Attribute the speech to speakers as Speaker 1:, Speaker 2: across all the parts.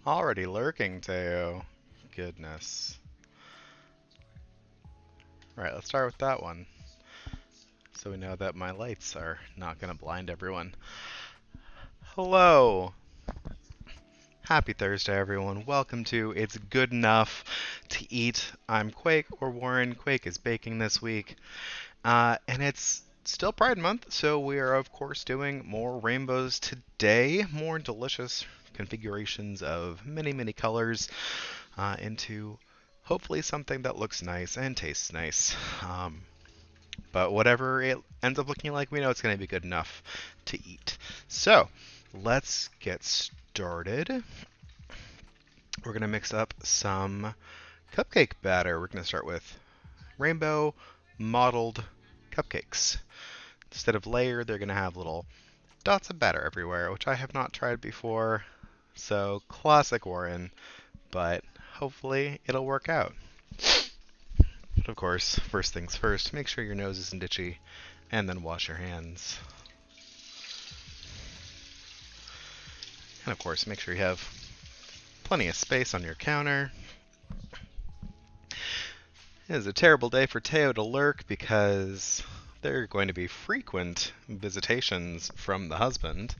Speaker 1: Already lurking, Teo. Goodness. Right, let's start with that one. So we know that my lights are not going to blind everyone. Hello! Happy Thursday, everyone. Welcome to It's Good Enough to Eat. I'm Quake, or Warren. Quake is baking this week. And it's still Pride Month, so we are, of course, doing more rainbows today. More delicious configurations of many, many colors into hopefully something that looks nice and tastes nice. But whatever it ends up looking like, we know it's going to be good enough to eat. So let's get started. We're going to mix up some cupcake batter. We're going to start with rainbow mottled cupcakes. Instead of layer, they're going to have little dots of batter everywhere, which I have not tried before. So classic Warren, but hopefully it'll work out. But of course, first things first, make sure your nose isn't itchy, and then wash your hands. And of course, make sure you have plenty of space on your counter. It is a terrible day for Teo to lurk because there are going to be frequent visitations from the husband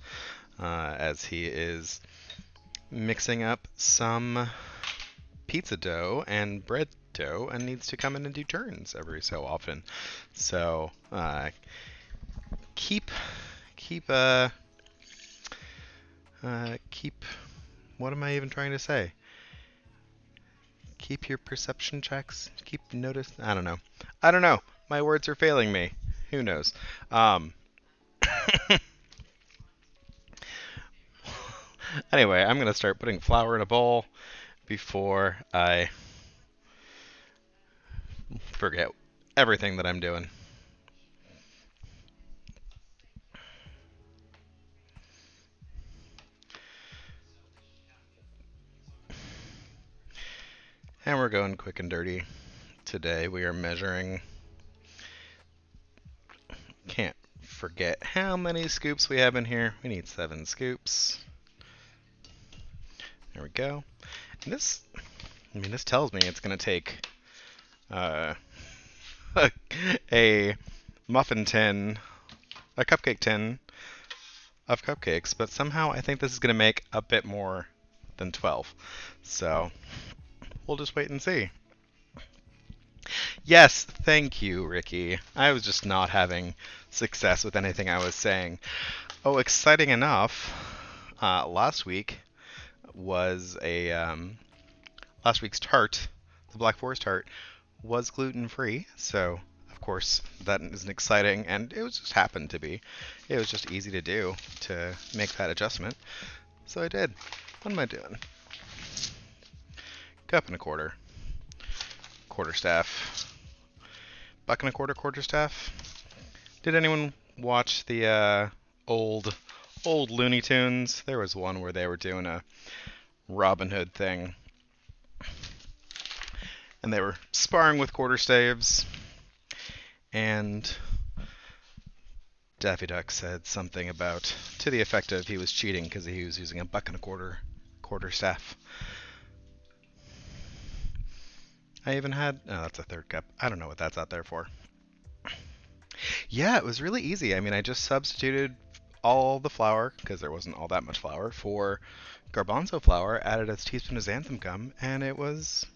Speaker 1: as he is mixing up some pizza dough and bread dough and needs to come in and do turns every so often. So keep what am I even trying to say? Keep your perception checks. Keep notice. I don't know. I don't know. My words are failing me. Who knows? Anyway, I'm gonna start putting flour in a bowl before I forget everything that I'm doing. And we're going quick and dirty. Today we are measuring. Can't forget how many scoops we have in here. We need 7 scoops. There we go. And this tells me it's going to take uh, a muffin tin, a cupcake tin of cupcakes, but somehow I think this is going to make a bit more than 12. So we'll just wait and see. Yes, thank you, Ricky. I was just not having success with anything I was saying. Oh, exciting enough, last week was last week's tart, the Black Forest tart, was gluten-free, so of course that isn't exciting, and it was just happened to be. It was just easy to do to make that adjustment, so I did. What am I doing? Cup and a quarterstaff, buck and a quarterstaff. Did anyone watch the old Looney Tunes? There was one where they were doing a Robin Hood thing, and they were sparring with quarterstaves, and Daffy Duck said something about to the effect of he was cheating because he was using a buck and a quarterstaff. I even had, oh, that's a third cup. I don't know what that's out there for. Yeah, it was really easy. I mean, I just substituted all the flour, because there wasn't all that much flour, for garbanzo flour, added a teaspoon of xanthan gum, and it was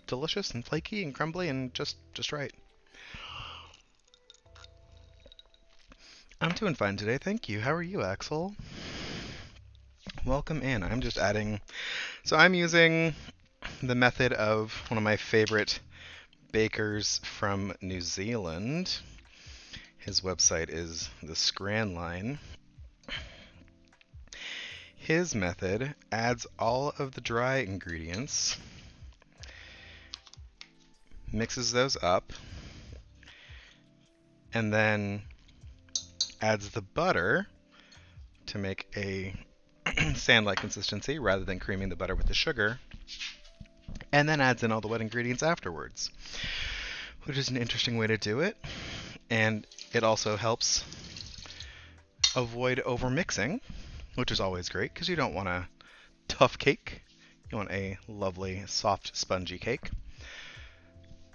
Speaker 1: delicious and flaky and crumbly and just right. I'm doing fine today, thank you. How are you, Axel? Welcome in. I'm just adding, so I'm using the method of one of my favorite bakers from New Zealand. His website is the Scran Line. His method adds all of the dry ingredients, mixes those up, and then adds the butter to make a sand-like consistency rather than creaming the butter with the sugar, and then adds in all the wet ingredients afterwards, which is an interesting way to do it, and it also helps avoid overmixing, which is always great because you don't want a tough cake. You want a lovely, soft, spongy cake.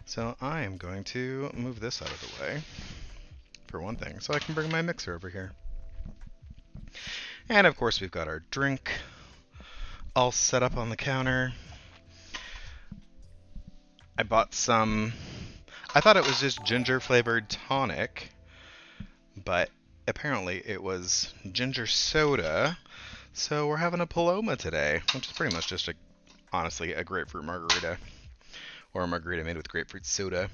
Speaker 1: So I am going to move this out of the way, for one thing, so I can bring my mixer over here. And of course we've got our drink all set up on the counter. I bought some, I thought it was just ginger flavored tonic, but apparently it was ginger soda. So we're having a Paloma today, which is pretty much just honestly a grapefruit margarita, or a margarita made with grapefruit soda.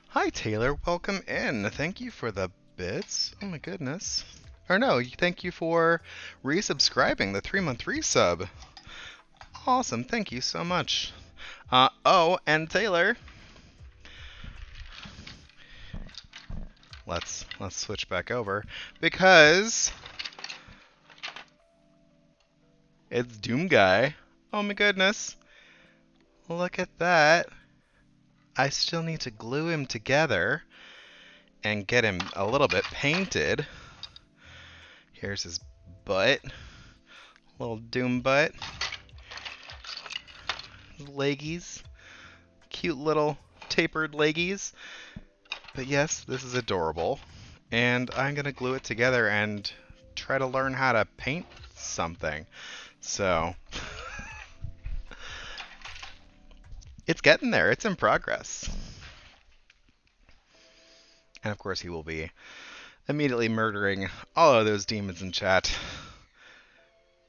Speaker 1: Hi Taylor, welcome in. Thank you for the bits. Oh my goodness. Or no, thank you for resubscribing, the 3-month resub. Awesome, thank you so much. Oh, and Taylor. Let's switch back over because it's Doom Guy. Oh my goodness. Look at that. I still need to glue him together and get him a little bit painted. Here's his butt. Little Doom butt. Leggies. Cute little tapered leggies. But yes, this is adorable. And I'm going to glue it together and try to learn how to paint something. So, it's getting there. It's in progress. And of course, he will be immediately murdering all of those demons in chat.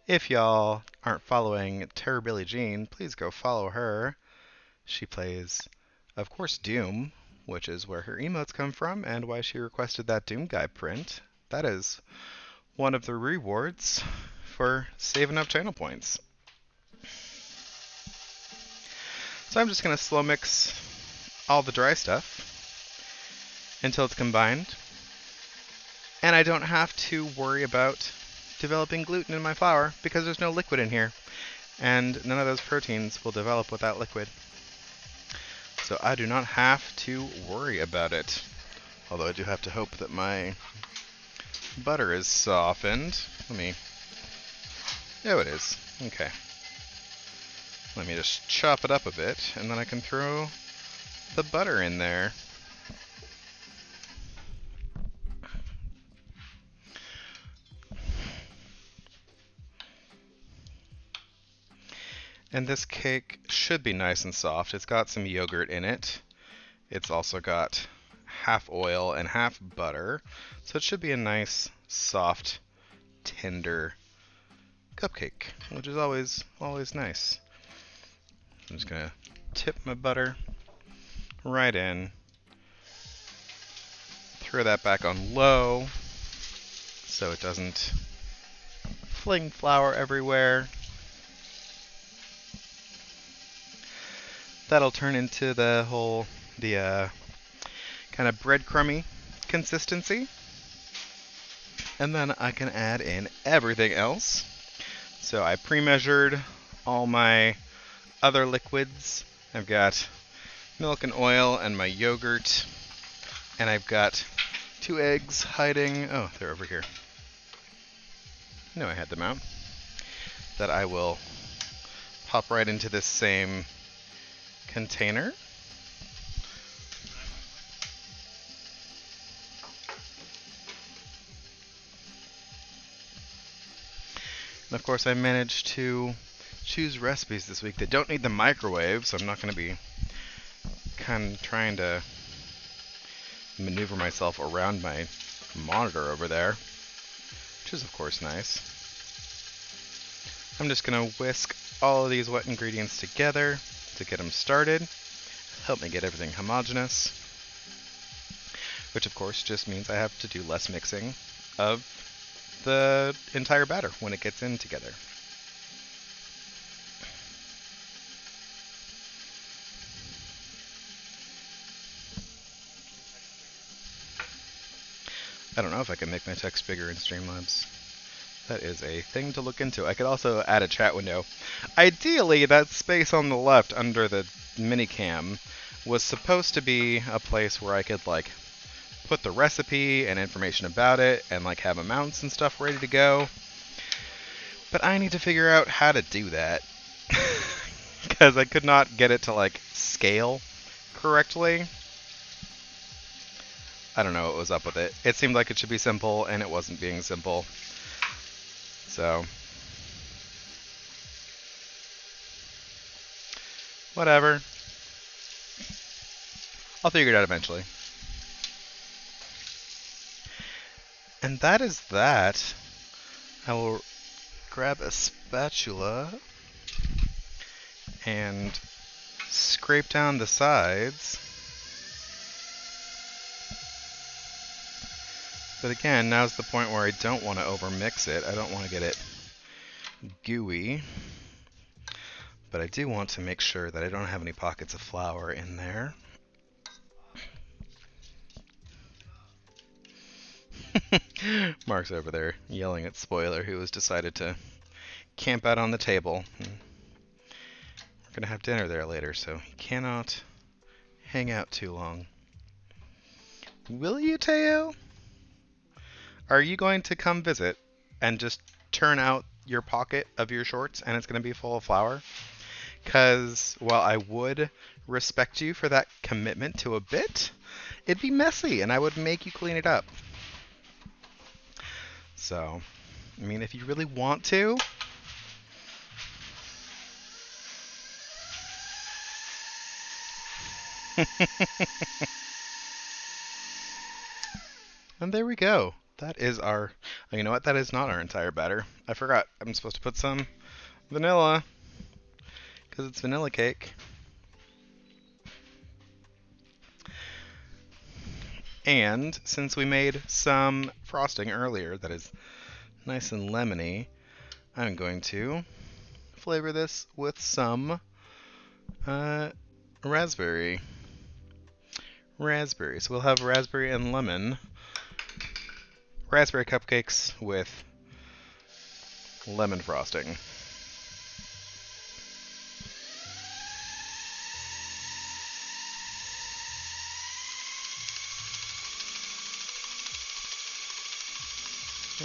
Speaker 1: If y'all aren't following Terrorbilly Jean, please go follow her. She plays, of course, Doom, which is where her emotes come from and why she requested that Doom Guy print. That is one of the rewards for saving up channel points. So I'm just going to slow mix all the dry stuff until it's combined. And I don't have to worry about developing gluten in my flour because there's no liquid in here. And none of those proteins will develop with that liquid. So I do not have to worry about it. Although I do have to hope that my butter is softened. Oh, it is. Okay. Let me just chop it up a bit, and then I can throw the butter in there. And this cake should be nice and soft. It's got some yogurt in it. It's also got half oil and half butter. So it should be a nice, soft, tender cupcake, which is always nice. I'm just gonna tip my butter right in. Throw that back on low so it doesn't fling flour everywhere. That'll turn into the kind of breadcrumby consistency. And then I can add in everything else. So I pre-measured all my other liquids. I've got milk and oil and my yogurt. And I've got 2 eggs hiding. Oh, they're over here. No, I had them out. That I will pop right into this same container. And of course I managed to choose recipes this week that don't need the microwave, so I'm not going to be kind of trying to maneuver myself around my monitor over there, which is of course nice. I'm just going to whisk all of these wet ingredients together to get them started. Help me get everything homogeneous, which of course just means I have to do less mixing of the entire batter when it gets in together. I don't know if I can make my text bigger in Streamlabs. That is a thing to look into. I could also add a chat window. Ideally, that space on the left under the minicam was supposed to be a place where I could, like, put the recipe and information about it and, like, have amounts and stuff ready to go. But I need to figure out how to do that. Because I could not get it to, like, scale correctly. I don't know what was up with it. It seemed like it should be simple, and it wasn't being simple. So, whatever. I'll figure it out eventually. And that is that. I will grab a spatula and scrape down the sides. But again, now's the point where I don't want to overmix it. I don't want to get it gooey. But I do want to make sure that I don't have any pockets of flour in there. Mark's over there yelling at Spoiler, who has decided to camp out on the table. We're going to have dinner there later, so he cannot hang out too long. Will you, Teo? Are you going to come visit and just turn out your pocket of your shorts and it's going to be full of flour? Because while I would respect you for that commitment to a bit, it'd be messy and I would make you clean it up. So, I mean, if you really want to. And there we go. That is our, oh, you know what? That is not our entire batter. I forgot. I'm supposed to put some vanilla because it's vanilla cake. And since we made some frosting earlier that is nice and lemony, I'm going to flavor this with some raspberry. Raspberry. So we'll have raspberry and lemon. Raspberry cupcakes with lemon frosting.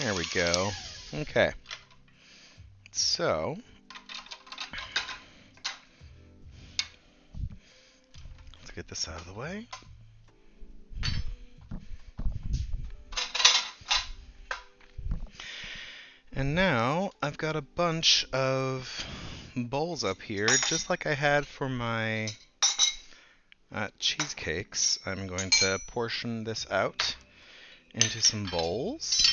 Speaker 1: There we go. Okay. So, let's get this out of the way. And now I've got a bunch of bowls up here, just like I had for my cheesecakes. I'm going to portion this out into some bowls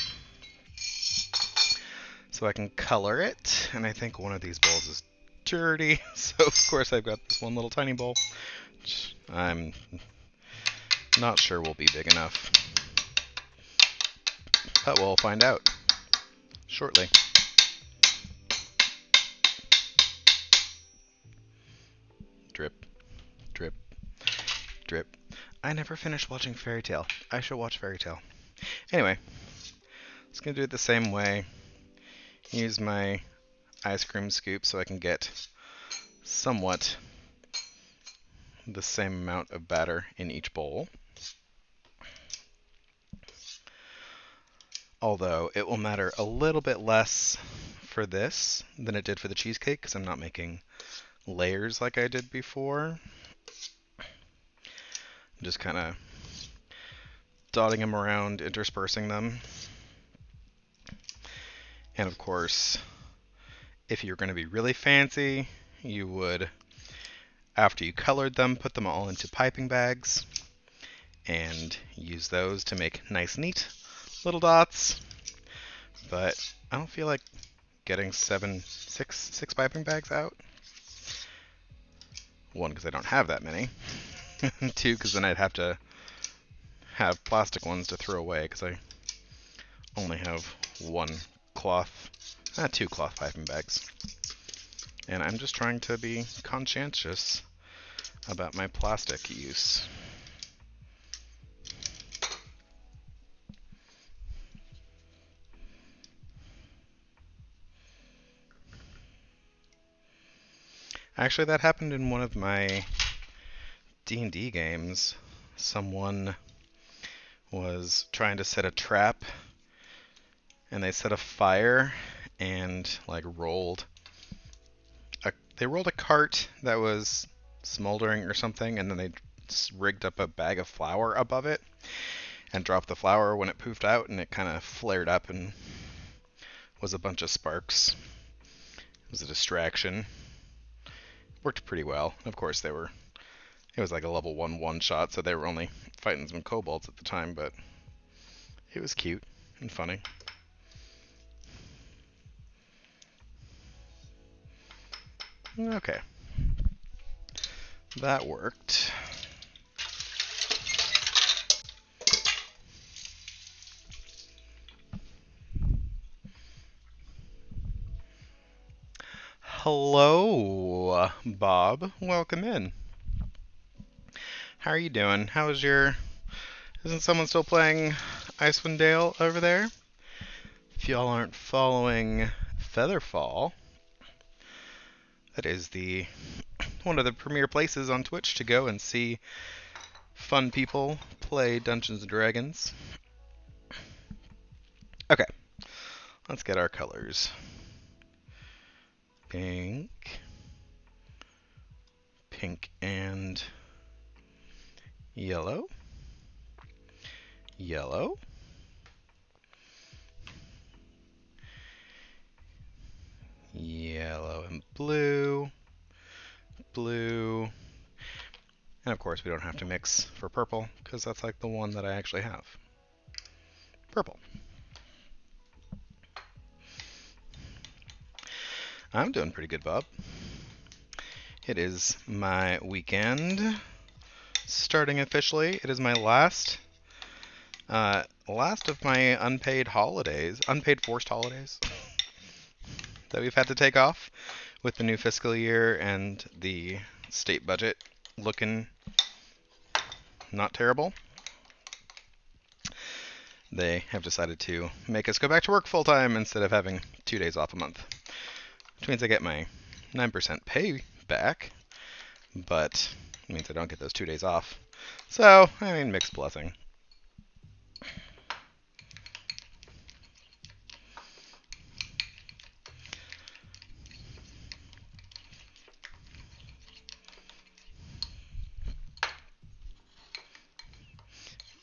Speaker 1: so I can color it. And I think one of these bowls is dirty, so of course I've got this one little tiny bowl, which I'm not sure will be big enough. But we'll find out shortly. Drip, drip, drip. I never finished watching Fairy Tale. I should watch Fairy Tale. Anyway, just gonna do it the same way. Use my ice cream scoop so I can get somewhat the same amount of batter in each bowl. Although it will matter a little bit less for this than it did for the cheesecake because I'm not making layers like I did before. I'm just kind of dotting them around, interspersing them. And of course, if you're going to be really fancy, you would, after you colored them, put them all into piping bags and use those to make nice, neat little dots. But I don't feel like getting six piping bags out. One, because I don't have that many. Two, because then I'd have to have plastic ones to throw away because I only have two cloth piping bags. And I'm just trying to be conscientious about my plastic use. Actually, that happened in one of my D&D games. Someone was trying to set a trap, and they set a fire, and like they rolled a cart that was smoldering or something, and then they rigged up a bag of flour above it and dropped the flour when it poofed out, and it kind of flared up and was a bunch of sparks. It was a distraction. Worked pretty well. Of course, it was like a level 1 one-shot, so they were only fighting some kobolds at the time, but it was cute and funny. Okay. That worked. Hello, Bob. Welcome in. How are you doing? Isn't someone still playing Icewind Dale over there? If y'all aren't following Featherfall, that is one of the premier places on Twitch to go and see fun people play Dungeons and Dragons. Okay, let's get our colors. Pink and yellow, yellow, yellow and blue, blue, and of course we don't have to mix for purple because that's like the one that I actually have. Purple. I'm doing pretty good, Bob. It is my weekend, starting officially. It is my last of my unpaid forced holidays that we've had to take off with the new fiscal year and the state budget looking not terrible. They have decided to make us go back to work full time instead of having 2 days off a month, which means I get my 9% pay back, but it means I don't get those 2 days off. So, I mean, mixed blessing.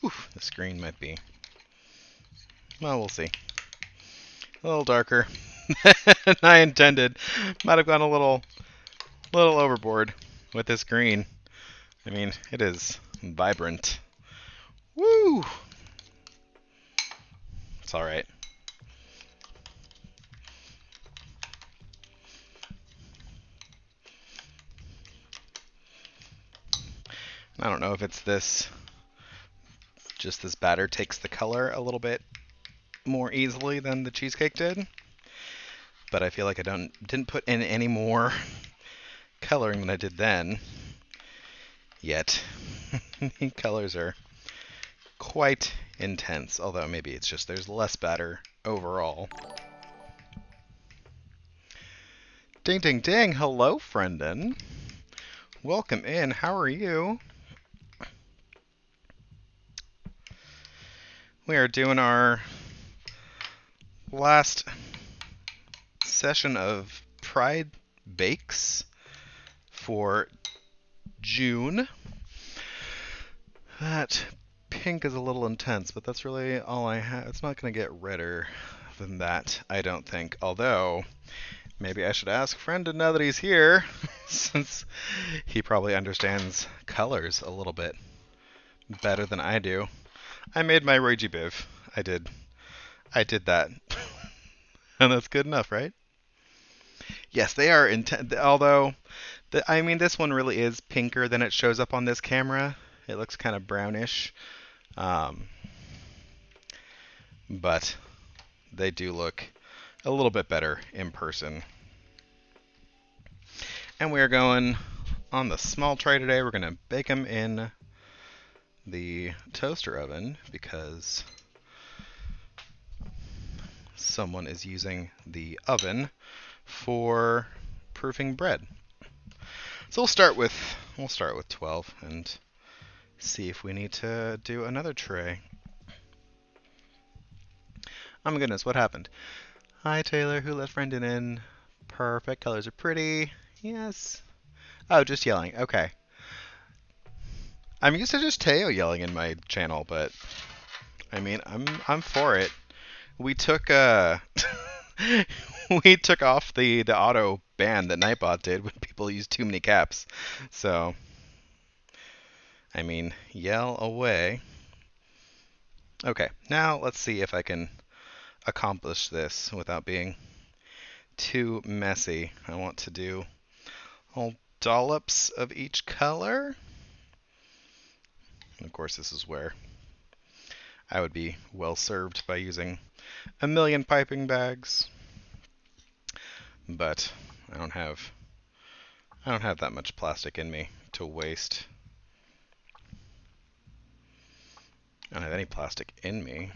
Speaker 1: Oof, the screen might be, well, we'll see. A little darker than I intended. Might have gone a little overboard with this green. I mean, it is vibrant. Woo! It's alright. I don't know if it's just this batter takes the color a little bit more easily than the cheesecake did. But I feel like I didn't put in any more coloring than I did then. Yet, the colors are quite intense, although maybe it's just there's less batter overall. Ding, ding, ding. Hello, friendin'. Welcome in. How are you? We are doing our last session of Pride Bakes for June. That pink is a little intense, but that's really all I have. It's not going to get redder than that, I don't think. Although, maybe I should ask Brendan now that he's here, since he probably understands colors a little bit better than I do. I made my Roigi Biv. I did that. And that's good enough, right? Yes, they are intense. Although, I mean, this one really is pinker than it shows up on this camera. It looks kind of brownish. But they do look a little bit better in person. And we are going on the small tray today. We're going to bake them in the toaster oven because someone is using the oven for proofing bread. So we'll start with 12 and see if we need to do another tray. Oh my goodness, what happened? Hi, Taylor. Who let Brendan in? Perfect. Colors are pretty. Yes. Oh, just yelling. Okay. I'm used to just Teo yelling in my channel, but I mean, I'm for it. We took we took off the auto ban that Nightbot did when people use too many caps. So, I mean, yell away. Okay, now let's see if I can accomplish this without being too messy. I want to do whole dollops of each color. And of course, this is where I would be well served by using a million piping bags. But I don't have that much plastic in me to waste. I don't have any plastic in me.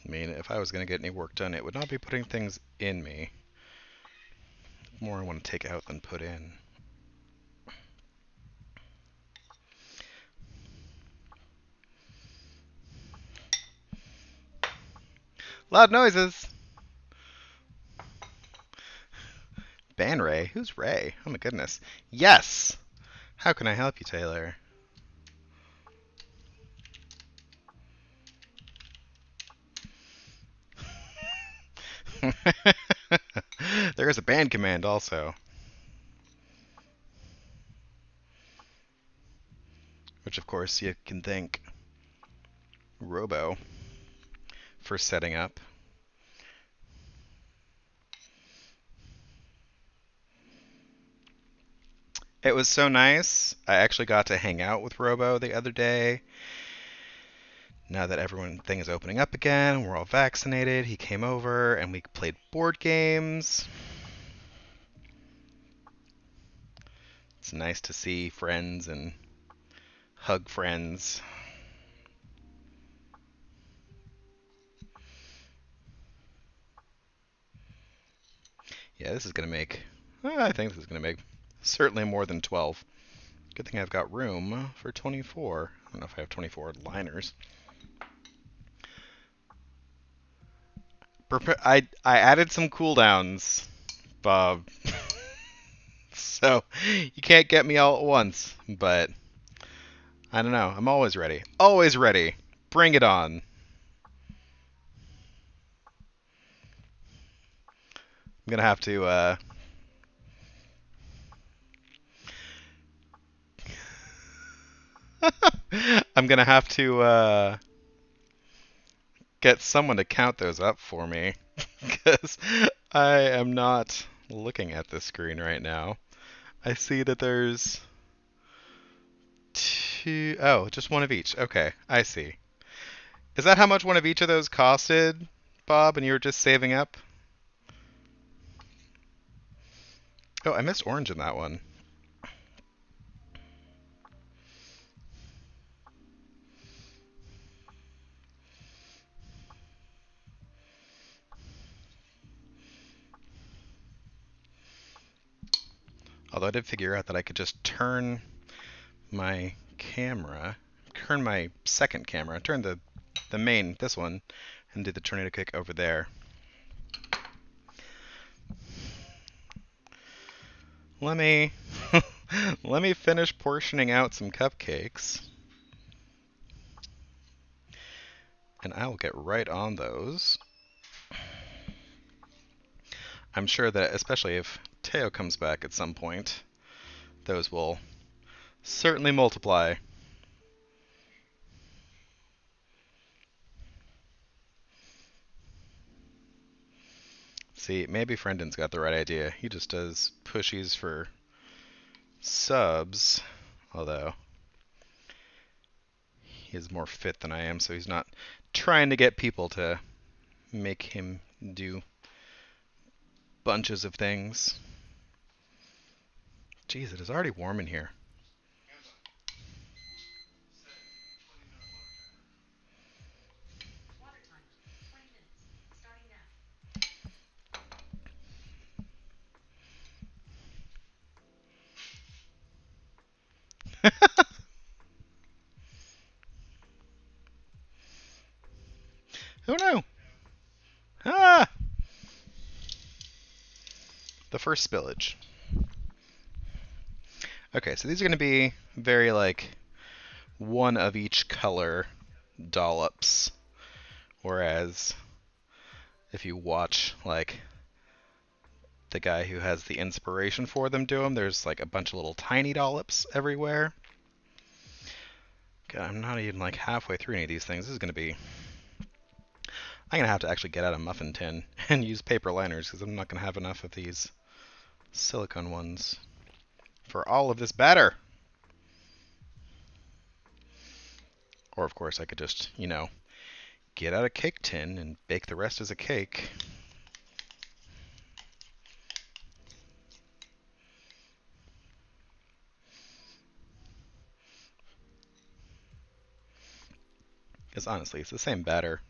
Speaker 1: I mean, if I was going to get any work done, it would not be putting things in me. More I want to take out than put in. Loud noises! Ban Ray? Who's Ray? Oh my goodness. Yes! How can I help you, Taylor? There is a ban command also. Which of course you can thank Robo for setting up. It was so nice. I actually got to hang out with Robo the other day. Now that everything is opening up again, we're all vaccinated. He came over and we played board games. It's nice to see friends and hug friends. Yeah, this is going to make, I think this is going to make certainly more than 12. Good thing I've got room for 24. I don't know if I have 24 liners. I added some cooldowns, Bob. So you can't get me all at once, but I don't know. I'm always ready. Always ready. Bring it on. I'm gonna have to I'm gonna have to get someone to count those up for me because I am not looking at the screen right now. I see that there's two. Oh, just one of each. Okay, I see. Is that how much one of each of those costed, Bob, and you were just saving up? Oh, I missed orange in that one. Although I did figure out that I could just turn my camera, turn my second camera, turn the main, this one, and do the tornado kick over there. Let me let me finish portioning out some cupcakes. And I will get right on those. I'm sure that especially if Teo comes back at some point, those will certainly multiply. See, maybe Friendon's got the right idea. He just does pushies for subs, although he is more fit than I am, so he's not trying to get people to make him do bunches of things. Jeez, it is already warm in here. for spillage. Okay, so these are going to be very like one of each color dollops. Whereas if you watch like the guy who has the inspiration for them do them, there's like a bunch of little tiny dollops everywhere. God, I'm not even like halfway through any of these things. This is going to be... I'm going to have to actually get out a muffin tin and use paper liners because I'm not going to have enough of these silicone ones for all of this batter. Or, of course, I could just, get out a cake tin and bake the rest as a cake. Because honestly, it's the same batter.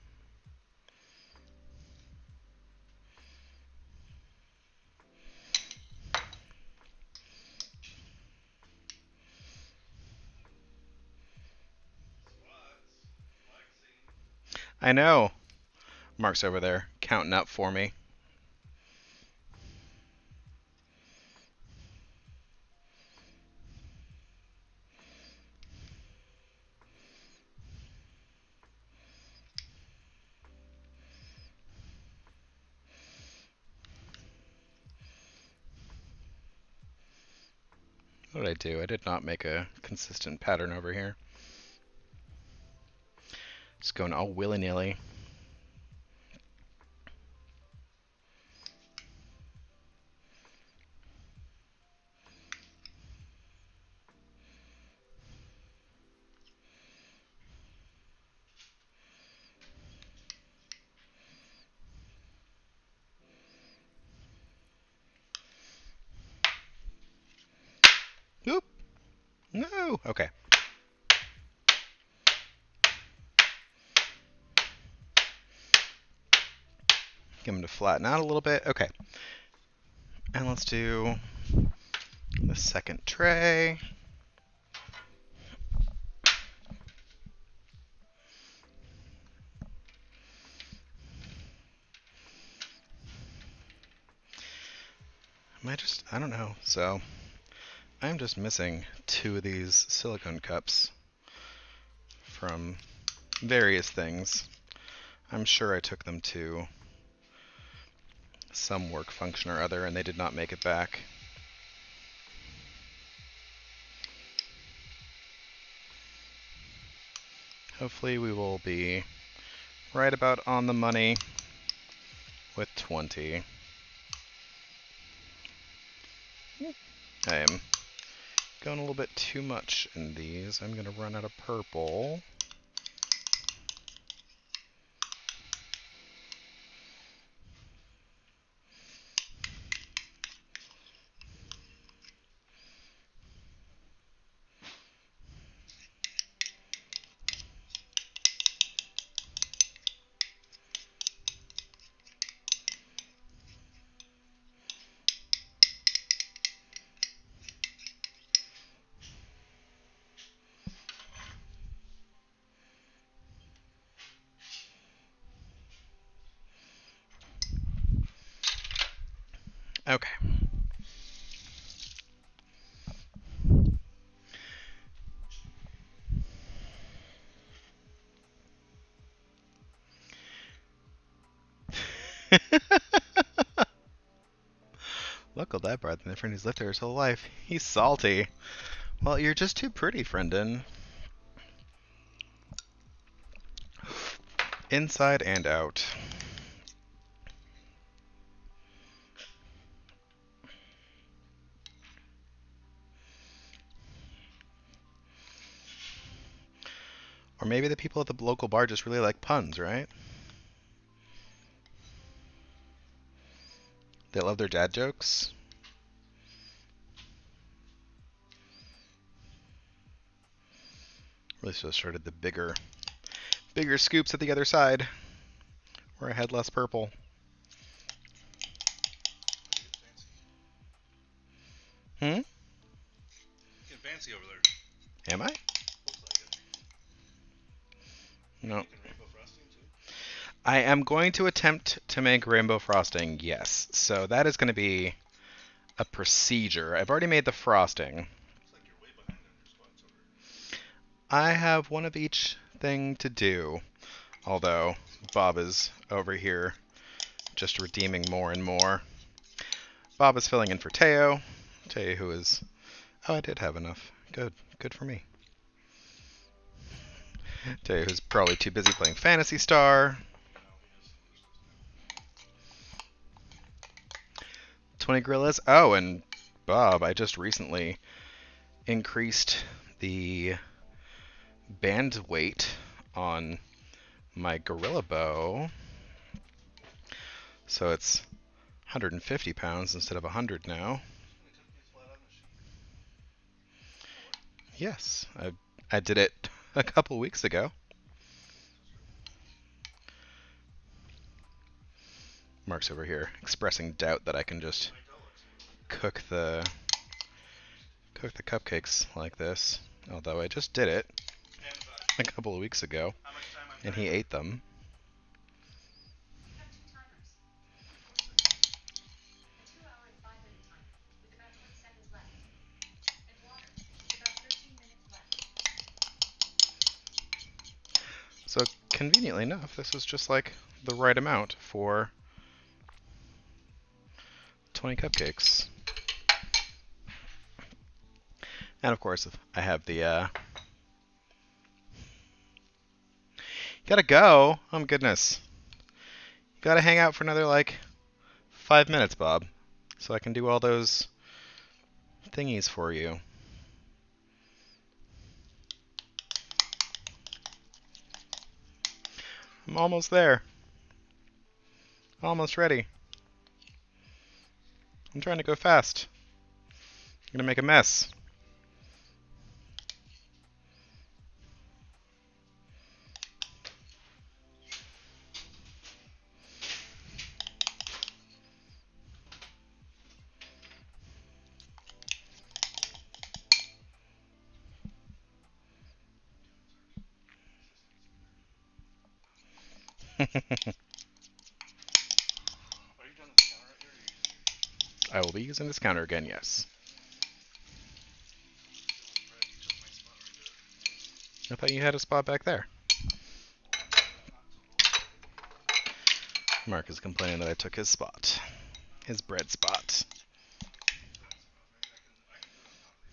Speaker 1: I know. Mark's over there counting up for me. What did I do? I did not make a consistent pattern over here. Just going all willy-nilly. Oop! No! Okay. Get them to flatten out a little bit. Okay. And let's do the second tray. I don't know. So I'm just missing 2 of these silicone cups from various things. I'm sure I took them to some work function or other and they did not make it back. Hopefully we will be right about on the money with 20. I am going a little bit too much in these. I'm going to run out of purple. Okay. Look at that brother, my friend who's lived here his whole life. He's salty. Well, you're just too pretty, friendin'. Inside and out. Or maybe the people at the local bar just really like puns, right? They love their dad jokes. Really should have started the bigger scoops at the other side, where I had less purple. Hmm?
Speaker 2: Getting fancy over there.
Speaker 1: Am I?
Speaker 2: Looks like it.
Speaker 1: No.
Speaker 2: Making rainbow frosting too?
Speaker 1: I am going to attempt to make rainbow frosting, yes. So that is going to be a procedure. I've already made the frosting.
Speaker 2: Looks like you're way behind on your squats over.
Speaker 1: I have one of each thing to do, although Bob is over here just redeeming more and more. Bob is filling in for Teo. Teo, who is... Oh, I did have enough. Good. Good for me. Teo, who's probably too busy playing Phantasy Star.
Speaker 2: You know, he is. He usually is now.
Speaker 1: 20 gorillas. Oh, and Bob, I just recently increased the band weight on my gorilla bow. So it's 150 pounds instead of 100 now.
Speaker 2: Just gonna cook me a flat out machine.
Speaker 1: Yes, I did it a couple weeks ago. Mark's over here expressing doubt that I can just cook the cupcakes like this. Although I just did it a couple of weeks ago,
Speaker 2: How much time I'm
Speaker 1: and he ate them. So conveniently enough, this is just like the right amount for 20 cupcakes. And of course, I have the, gotta go. Oh my goodness. You gotta hang out for another, like, 5 minutes, Bob. So I can do all those thingies for you. I'm almost there. Almost ready. I'm trying to go fast. I'm gonna make a mess.
Speaker 2: Are you done with the counter right here? Or are you using your...
Speaker 1: I will be using this counter again, yes.
Speaker 2: Brad, you took my spot right there.
Speaker 1: I thought you had a spot back there.
Speaker 2: Not so close.
Speaker 1: Mark is complaining that I took his spot. His bread spot.
Speaker 2: That's enough. Maybe I can do it on top of you.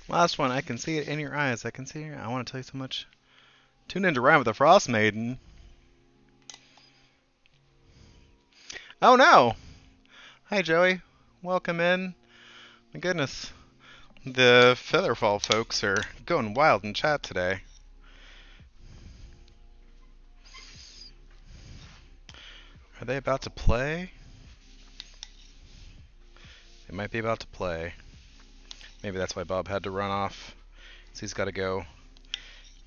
Speaker 1: Last one, I can see it in your eyes. I can see it. I want to tell you so much. Tune in to Rhyme with the Frost Maiden. Oh no! Hi Joey. Welcome in. My goodness. The Featherfall folks are going wild in chat today. Are they about to play? They might be about to play. Maybe that's why Bob had to run off. So he's got to go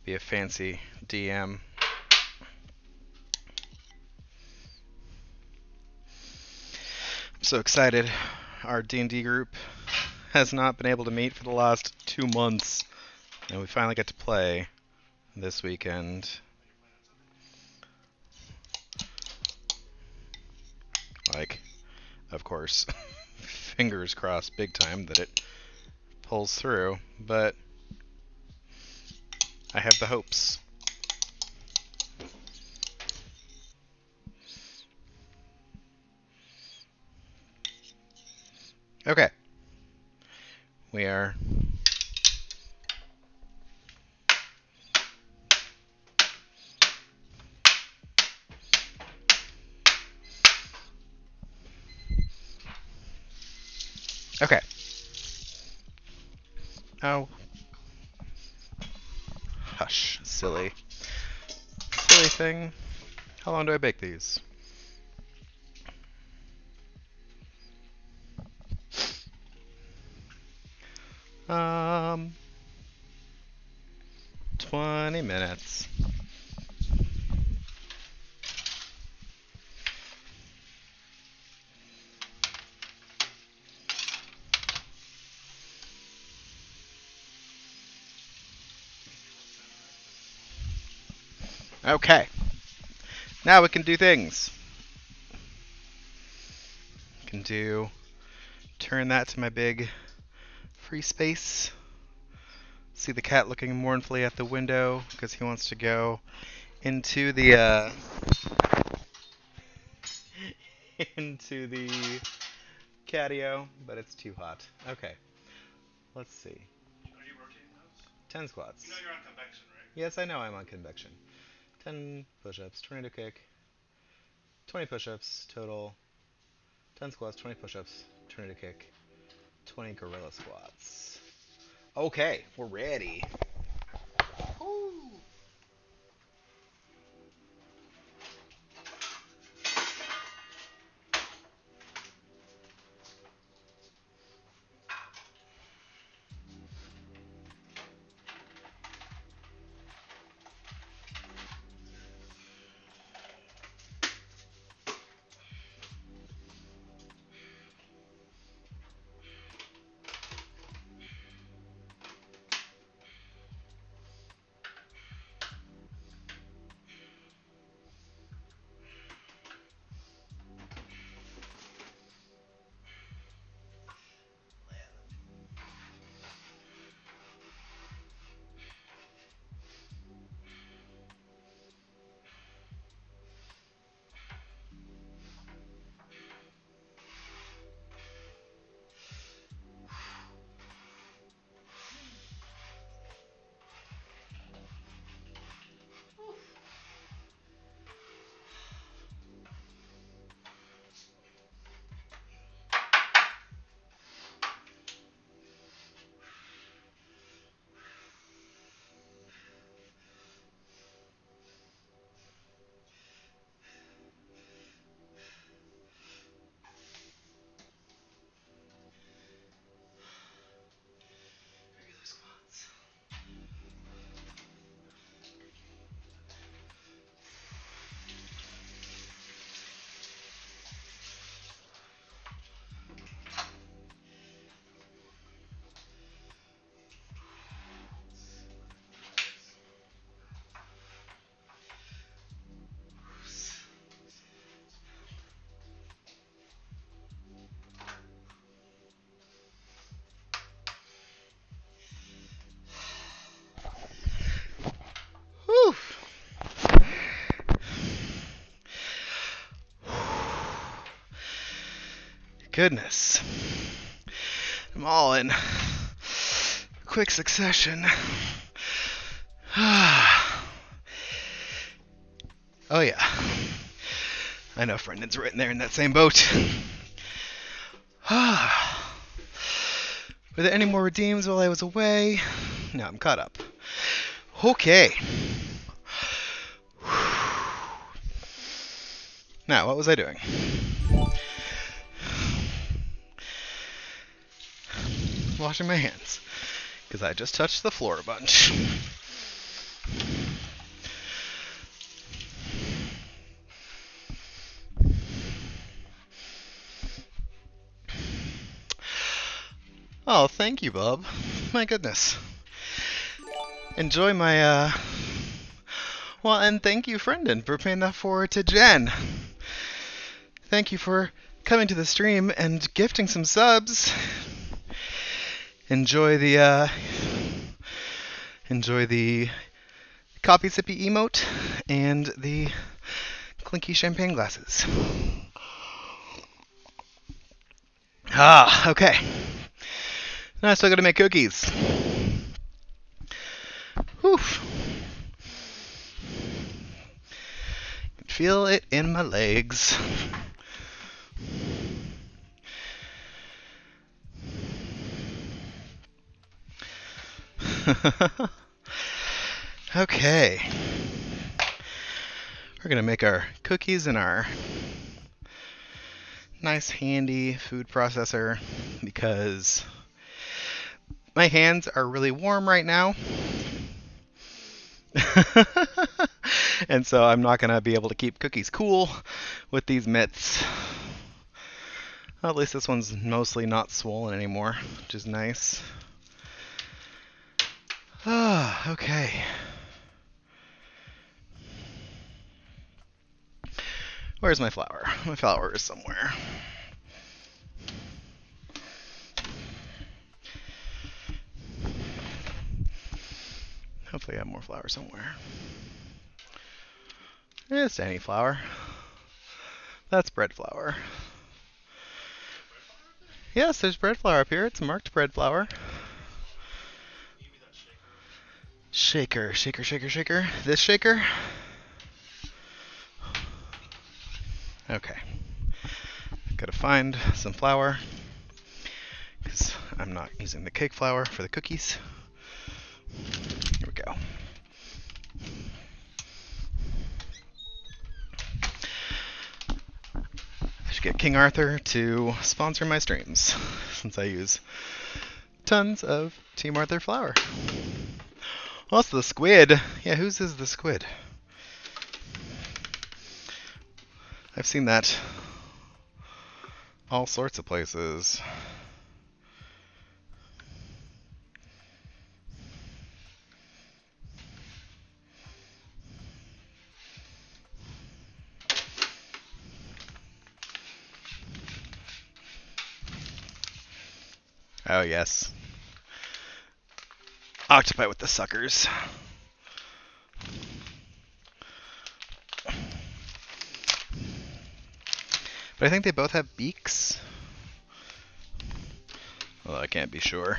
Speaker 1: be a fancy DM. I'm so excited. Our D&D group has not been able to meet for the last 2 months. And we finally get to play this weekend. Like, of course, fingers crossed big time that it pulls through, but I have the hopes. Okay. We are Okay. Oh, hush, silly. Silly thing. How long do I bake these? Um, 20 minutes. Okay. Now we can do things. Can do turn that to my big free space. See the cat looking mournfully at the window because he wants to go into the into the catio, but it's too hot. Okay. Let's see.
Speaker 2: Are you rotating those?
Speaker 1: 10 squats.
Speaker 2: You know you're on convection, right?
Speaker 1: Yes, I know I'm on convection. 10 push-ups, tornado kick, 20 push-ups total, 10 squats, 20 push-ups, tornado kick, 20 gorilla squats. Okay, we're ready. Ooh. Regular squats. Whew. Goodness. I'm all in quick succession. Oh yeah. I know Brendan's right in there in that same boat. Were there any more redeems while I was away? No, I'm caught up. Okay. Now, what was I doing? Washing my hands. Because I just touched the floor a bunch. Oh, thank you, Bob. My goodness. Enjoy my, well, and thank you, Brendan, for paying that forward to Jen. Thank you for coming to the stream and gifting some subs. Enjoy the coffee sippy emote and the clinky champagne glasses. Okay. Now I still gotta make cookies. Whew. Can feel it in my legs. Okay. We're going to make our cookies in our nice handy food processor because my hands are really warm right now. And so I'm not going to be able to keep cookies cool with these mitts. Well, at least this one's mostly not swollen anymore, which is nice. Ah, okay. Where's my flour? My flour is somewhere. Hopefully I have more flour somewhere. It's any flour. That's bread flour. Yes, there's bread flour up here. It's marked bread flour.
Speaker 2: Give me that shaker.
Speaker 1: Shaker, shaker, shaker, shaker. This shaker? Okay. Gotta find some flour because I'm not using the cake flour for the cookies. Here we go. I should get King Arthur to sponsor my streams since I use tons of Team Arthur flour. Also the squid. Yeah, whose is the squid? I've seen that all sorts of places. Oh, yes. Octopi with the suckers. But I think they both have beaks. Although I can't be sure.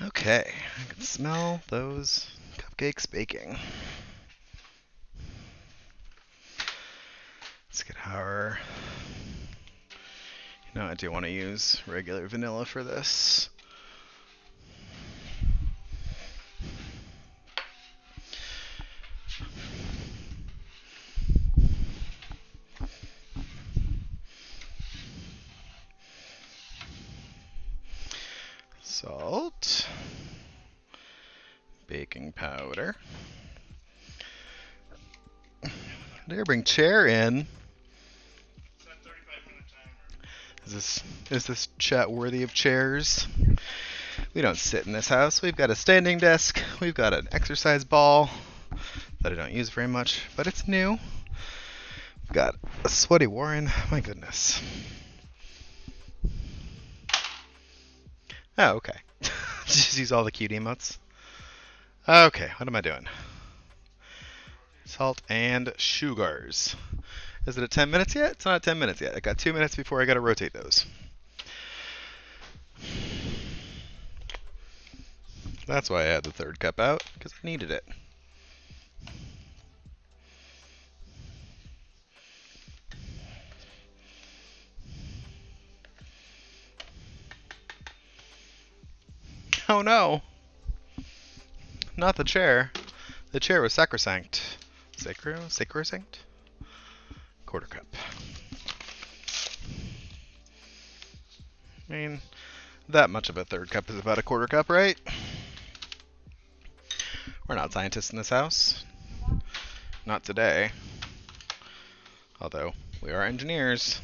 Speaker 1: Okay, I can smell those cupcakes baking. Let's get our... You know, I do want to use regular vanilla for this. Salt. Baking powder. Did I bring chair in?
Speaker 2: It's that 35-minute timer.
Speaker 1: Is this chat worthy of chairs? We don't sit in this house. We've got a standing desk. We've got an exercise ball that I don't use very much, but it's new. We've got a sweaty Warren. My goodness. Oh, okay. Just use all the cute emotes. Okay, what am I doing? Salt and sugars. Is it at 10 minutes yet? It's not at 10 minutes yet. I got 2 minutes before I gotta rotate those. That's why I had the third cup out, because I needed it. Oh no! Not the chair. The chair was sacrosanct. Sacrosanct? Quarter cup. I mean, that much of a third cup is about a quarter cup, right? We're not scientists in this house. Not today. Although, we are engineers.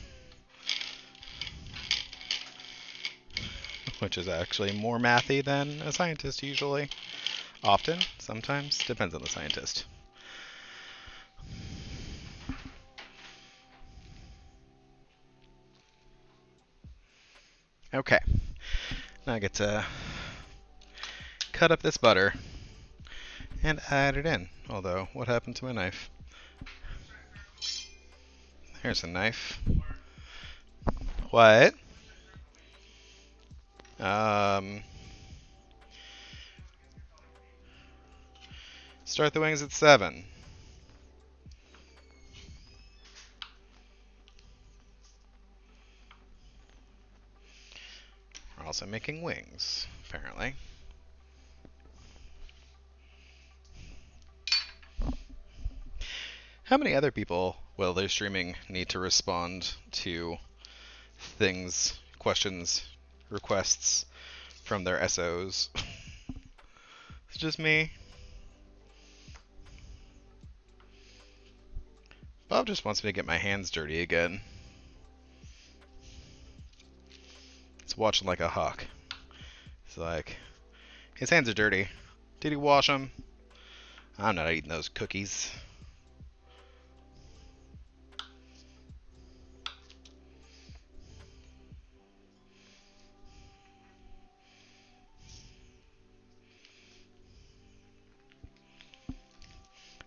Speaker 1: Which is actually more mathy than a scientist usually. Often, sometimes, depends on the scientist. Okay, now I get to cut up this butter. and add it in. Although, what happened to my knife? Here's a knife. What? Um, Start the wings at 7. We're also making wings, apparently. How many other people, while they're streaming, need to respond to things, questions, requests from their SOs? It's just me. Bob just wants me to get my hands dirty again. He's watching like a hawk. He's like, his hands are dirty. Did he wash them? I'm not eating those cookies.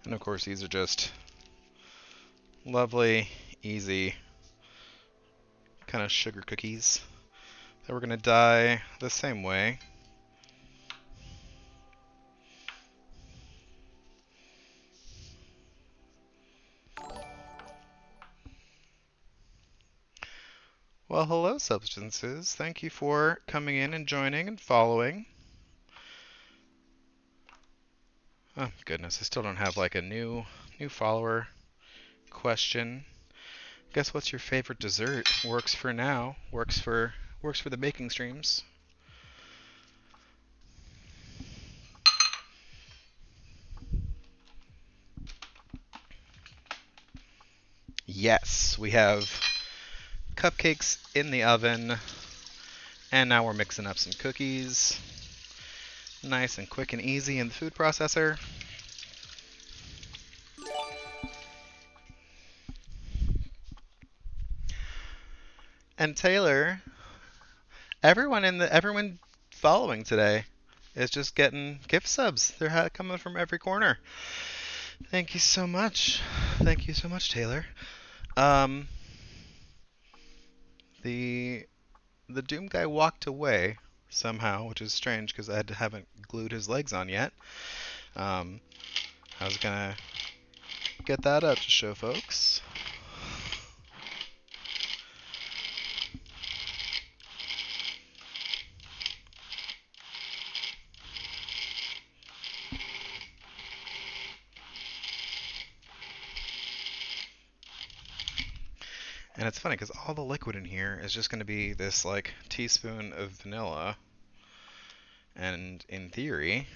Speaker 1: And of course, these are just lovely, easy, kind of sugar cookies that we're going to dye the same way. Well, hello, substances. Thank you for coming in and joining and following. Oh, goodness, I still don't have like a new follower question. Guess what's your favorite dessert? Works for now. Works for the baking streams. Yes, we have cupcakes in the oven, and now we're mixing up some cookies. Nice and quick and easy in the food processor. And Taylor, everyone following today is just getting gift subs. They're coming from every corner. Thank you so much. Thank you so much, Taylor. Um, the the Doom guy walked away somehow, which is strange because I haven't glued his legs on yet. Um, I was gonna get that up to show folks. And it's funny because all the liquid in here is just going to be this like teaspoon of vanilla. And in theory,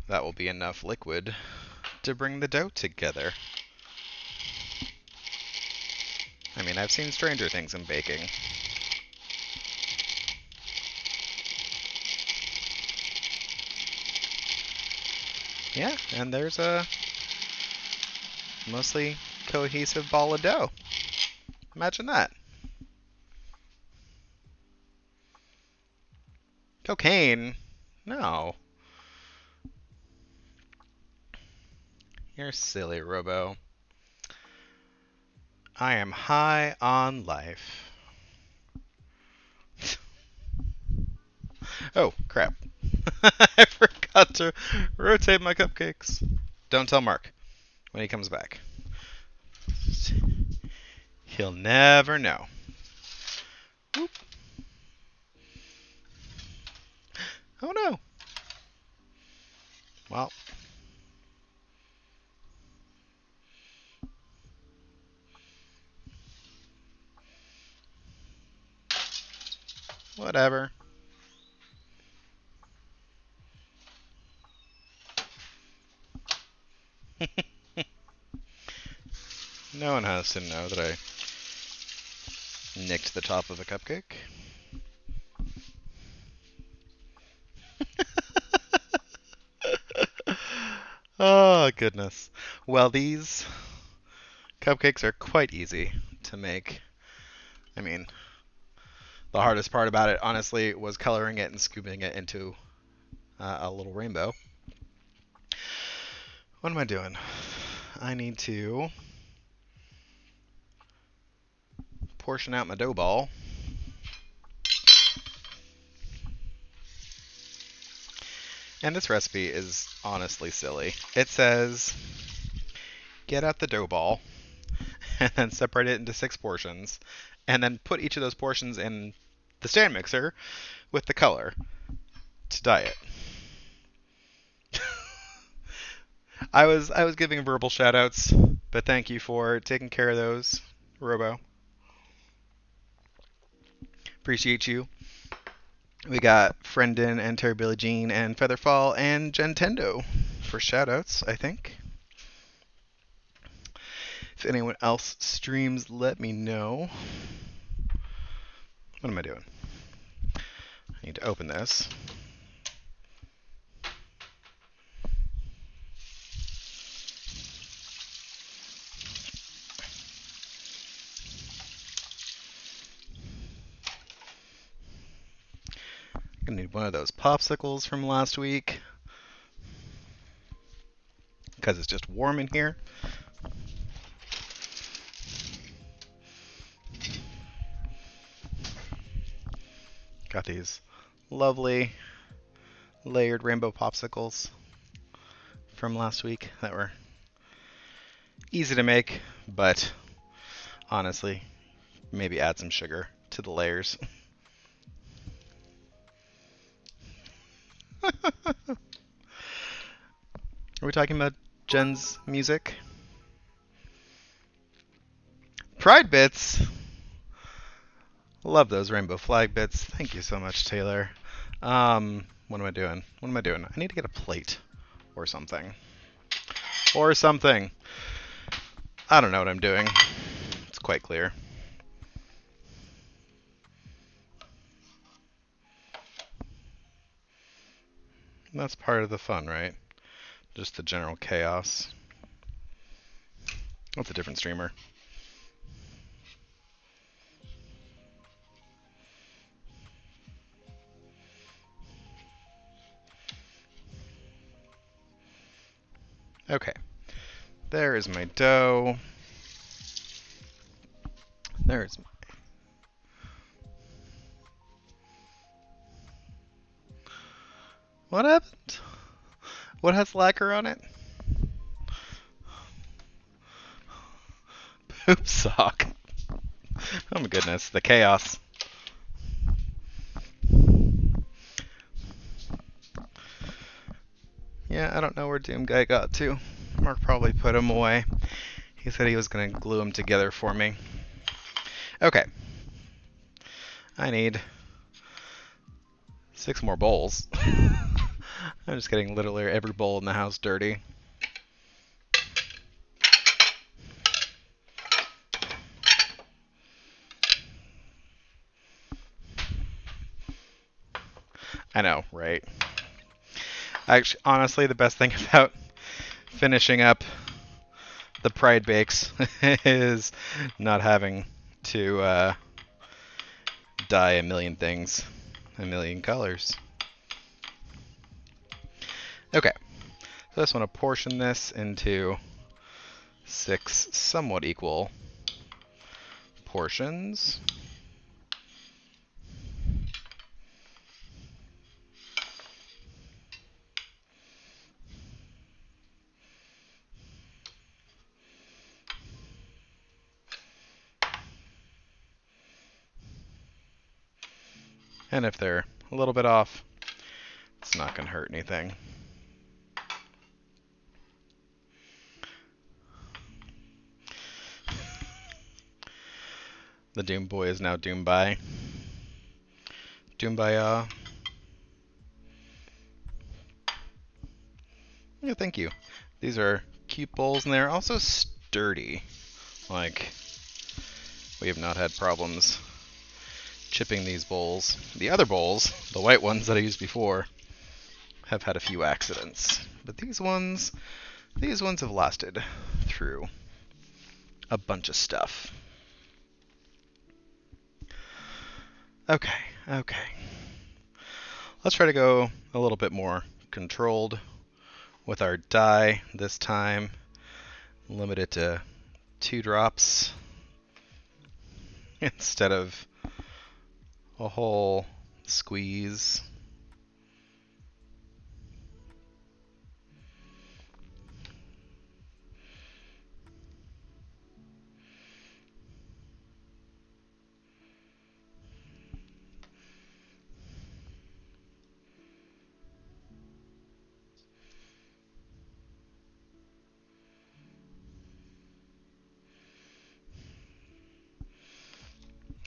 Speaker 1: that will be enough liquid to bring the dough together. I mean, I've seen stranger things in baking. Yeah, and there's a mostly cohesive ball of dough. Imagine that. Cocaine? No. You're silly, Robo. I am high on life. Oh, crap. I forgot to rotate my cupcakes. Don't tell Mark when he comes back. He'll never know. Oop. Oh no. Well. Whatever. No one has to know that I nicked the top of a cupcake. Oh, goodness. Well, these cupcakes are quite easy to make. I mean, the hardest part about it, honestly, was coloring it and scooping it into a little rainbow. What am I doing? I need to portion out my dough ball. And this recipe is honestly silly. It says get out the dough ball and then separate it into 6 portions and then put each of those portions in the stand mixer with the color to dye it. I was giving verbal shout outs, but thank you for taking care of those, Robo. Appreciate you. We got Friendin and Terry Billie Jean and Featherfall and Gentendo for shout outs, I think. If anyone else streams, let me know. What am I doing? I need to open this. Gonna need one of those popsicles from last week because it's just warm in here. Got these lovely layered rainbow popsicles from last week that were easy to make, but honestly, maybe add some sugar to the layers. Are we talking about Jen's music? Pride bits. Love those rainbow flag bits. Thank you so much, Taylor. What am I doing? What am I doing? I need to get a plate or something. Or something. I don't know what I'm doing. It's quite clear. That's part of the fun, right? Just the general chaos. That's a different streamer. Okay. There is my dough. There's my... What happened? What has lacquer on it? Poop sock. Oh my goodness, the chaos. Yeah, I don't know where Doom Guy got to. Mark probably put him away. He said he was going to glue them together for me. Okay. I need 6 more bowls. I'm just getting literally every bowl in the house dirty. I know, right? Actually, honestly, the best thing about finishing up the Pride Bakes is not having to dye a million things, a million colors. Okay, so I just want to portion this into 6 somewhat equal portions. And if they're a little bit off, it's not going to hurt anything. The Doom Boy is now Doom by. Doom by, yeah, thank you. These are cute bowls and they're also sturdy. Like, we have not had problems chipping these bowls. The other bowls, the white ones that I used before, have had a few accidents. But these ones have lasted through a bunch of stuff. Okay, okay. Let's try to go a little bit more controlled with our dye this time. Limit it to 2 drops instead of a whole squeeze.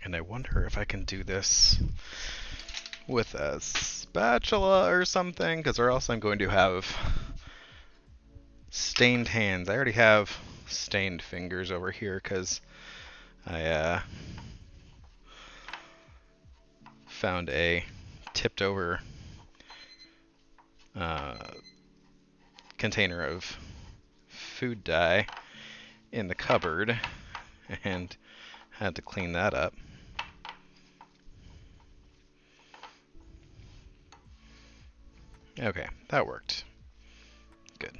Speaker 1: And I wonder if I can do this with a spatula or something, because or else I'm going to have stained hands. I already have stained fingers over here because I found a tipped over uh, container of food dye in the cupboard and had to clean that up. Okay, that worked. Good.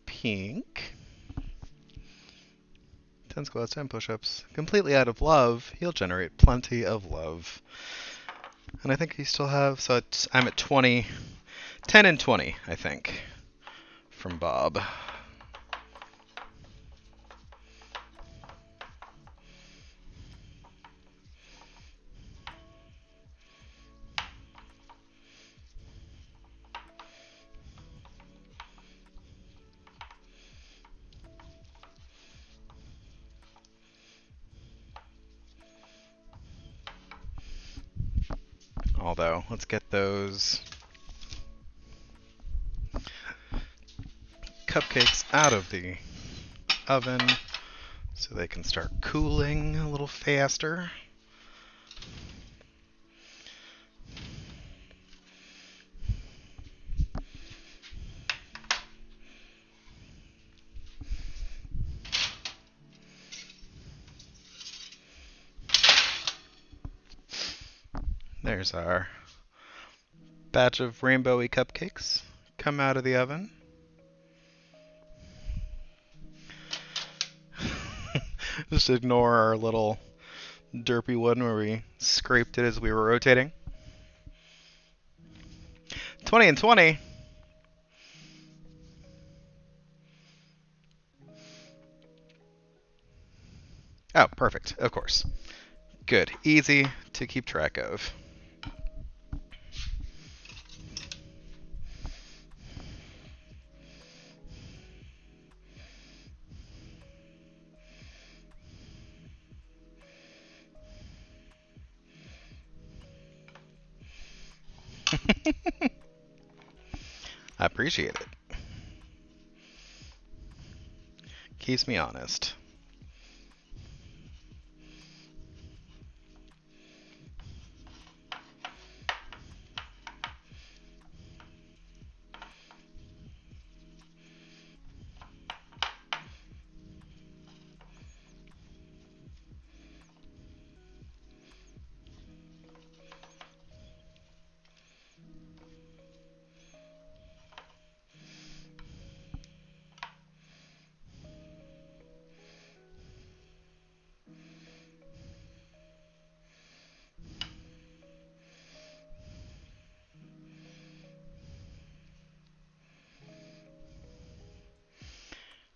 Speaker 1: Pink. 10 squats, 10 push-ups. Completely out of love, he'll generate plenty of love. And I think he still have, so I'm at 20, 10 and 20, I think, from Bob. Although, let's get those cupcakes out of the oven so they can start cooling a little faster. There's our batch of rainbowy cupcakes come out of the oven. Just ignore our little derpy one where we scraped it as we were rotating. 20 and 20. Oh, perfect. Of course. Good. Easy to keep track of. I appreciate it. Keeps me honest.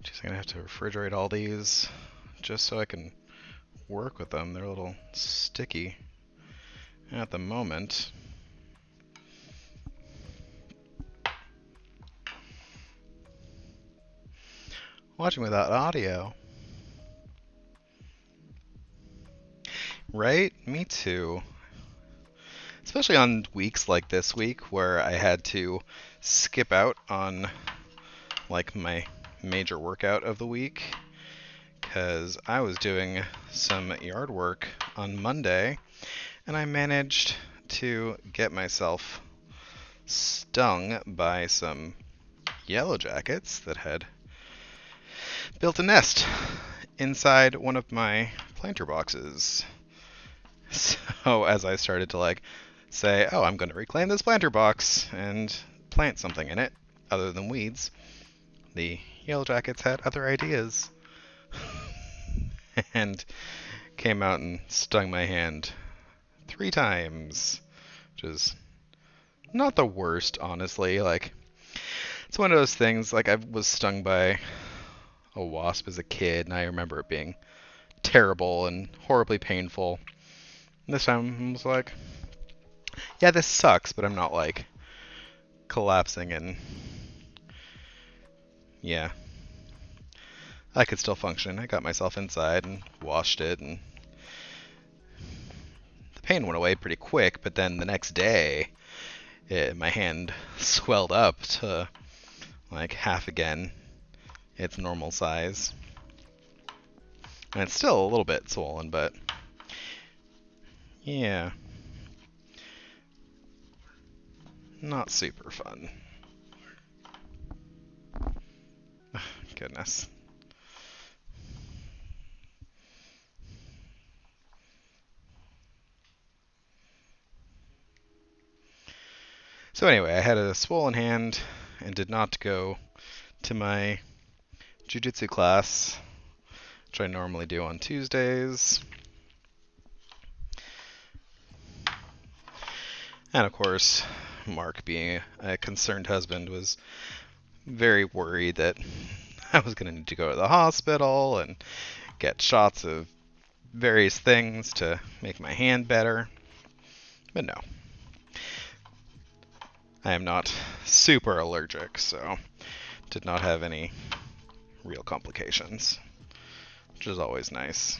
Speaker 1: Just gonna have to refrigerate all these just so I can work with them. They're a little sticky at the moment. Watching without audio. Right? Me too. Especially on weeks like this week where I had to skip out on like my major workout of the week because I was doing some yard work on Monday and I managed to get myself stung by some yellow jackets that had built a nest inside one of my planter boxes. So as I started to say, "Oh, I'm going to reclaim this planter box and plant something in it other than weeds," the yellow jackets had other ideas and came out and stung my hand 3 times, which is not the worst, honestly. It's one of those things. I was stung by a wasp as a kid, and I remember it being terrible and horribly painful. And this time I was like, yeah, this sucks, but I'm not collapsing, and yeah, I could still function. I got myself inside and washed it, and the pain went away pretty quick, but then the next day, my hand swelled up to half again its normal size. And it's still a little bit swollen, but yeah, not super fun. Goodness. So anyway, I had a swollen hand and did not go to my jiu-jitsu class, which I normally do on Tuesdays. And of course, Mark, being a concerned husband, was very worried that I was going to need to go to the hospital and get shots of various things to make my hand better. But no, I am not super allergic, so did not have any real complications, which is always nice.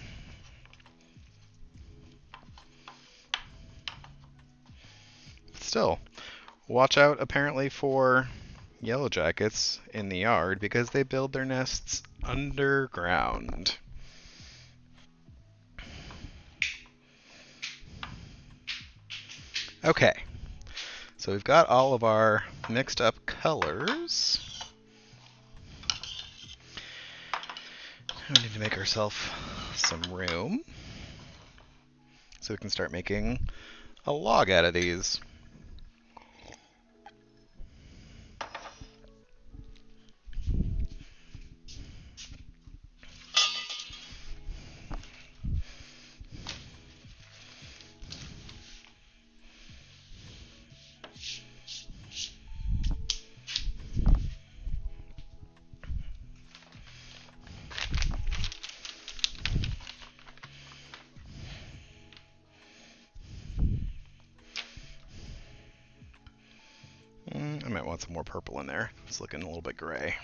Speaker 1: But still, watch out apparently for yellow jackets in the yard because they build their nests underground. Okay, so we've got all of our mixed up colors. We need to make ourselves some room so we can start making a log out of these. I might want some more purple in there. It's looking a little bit gray.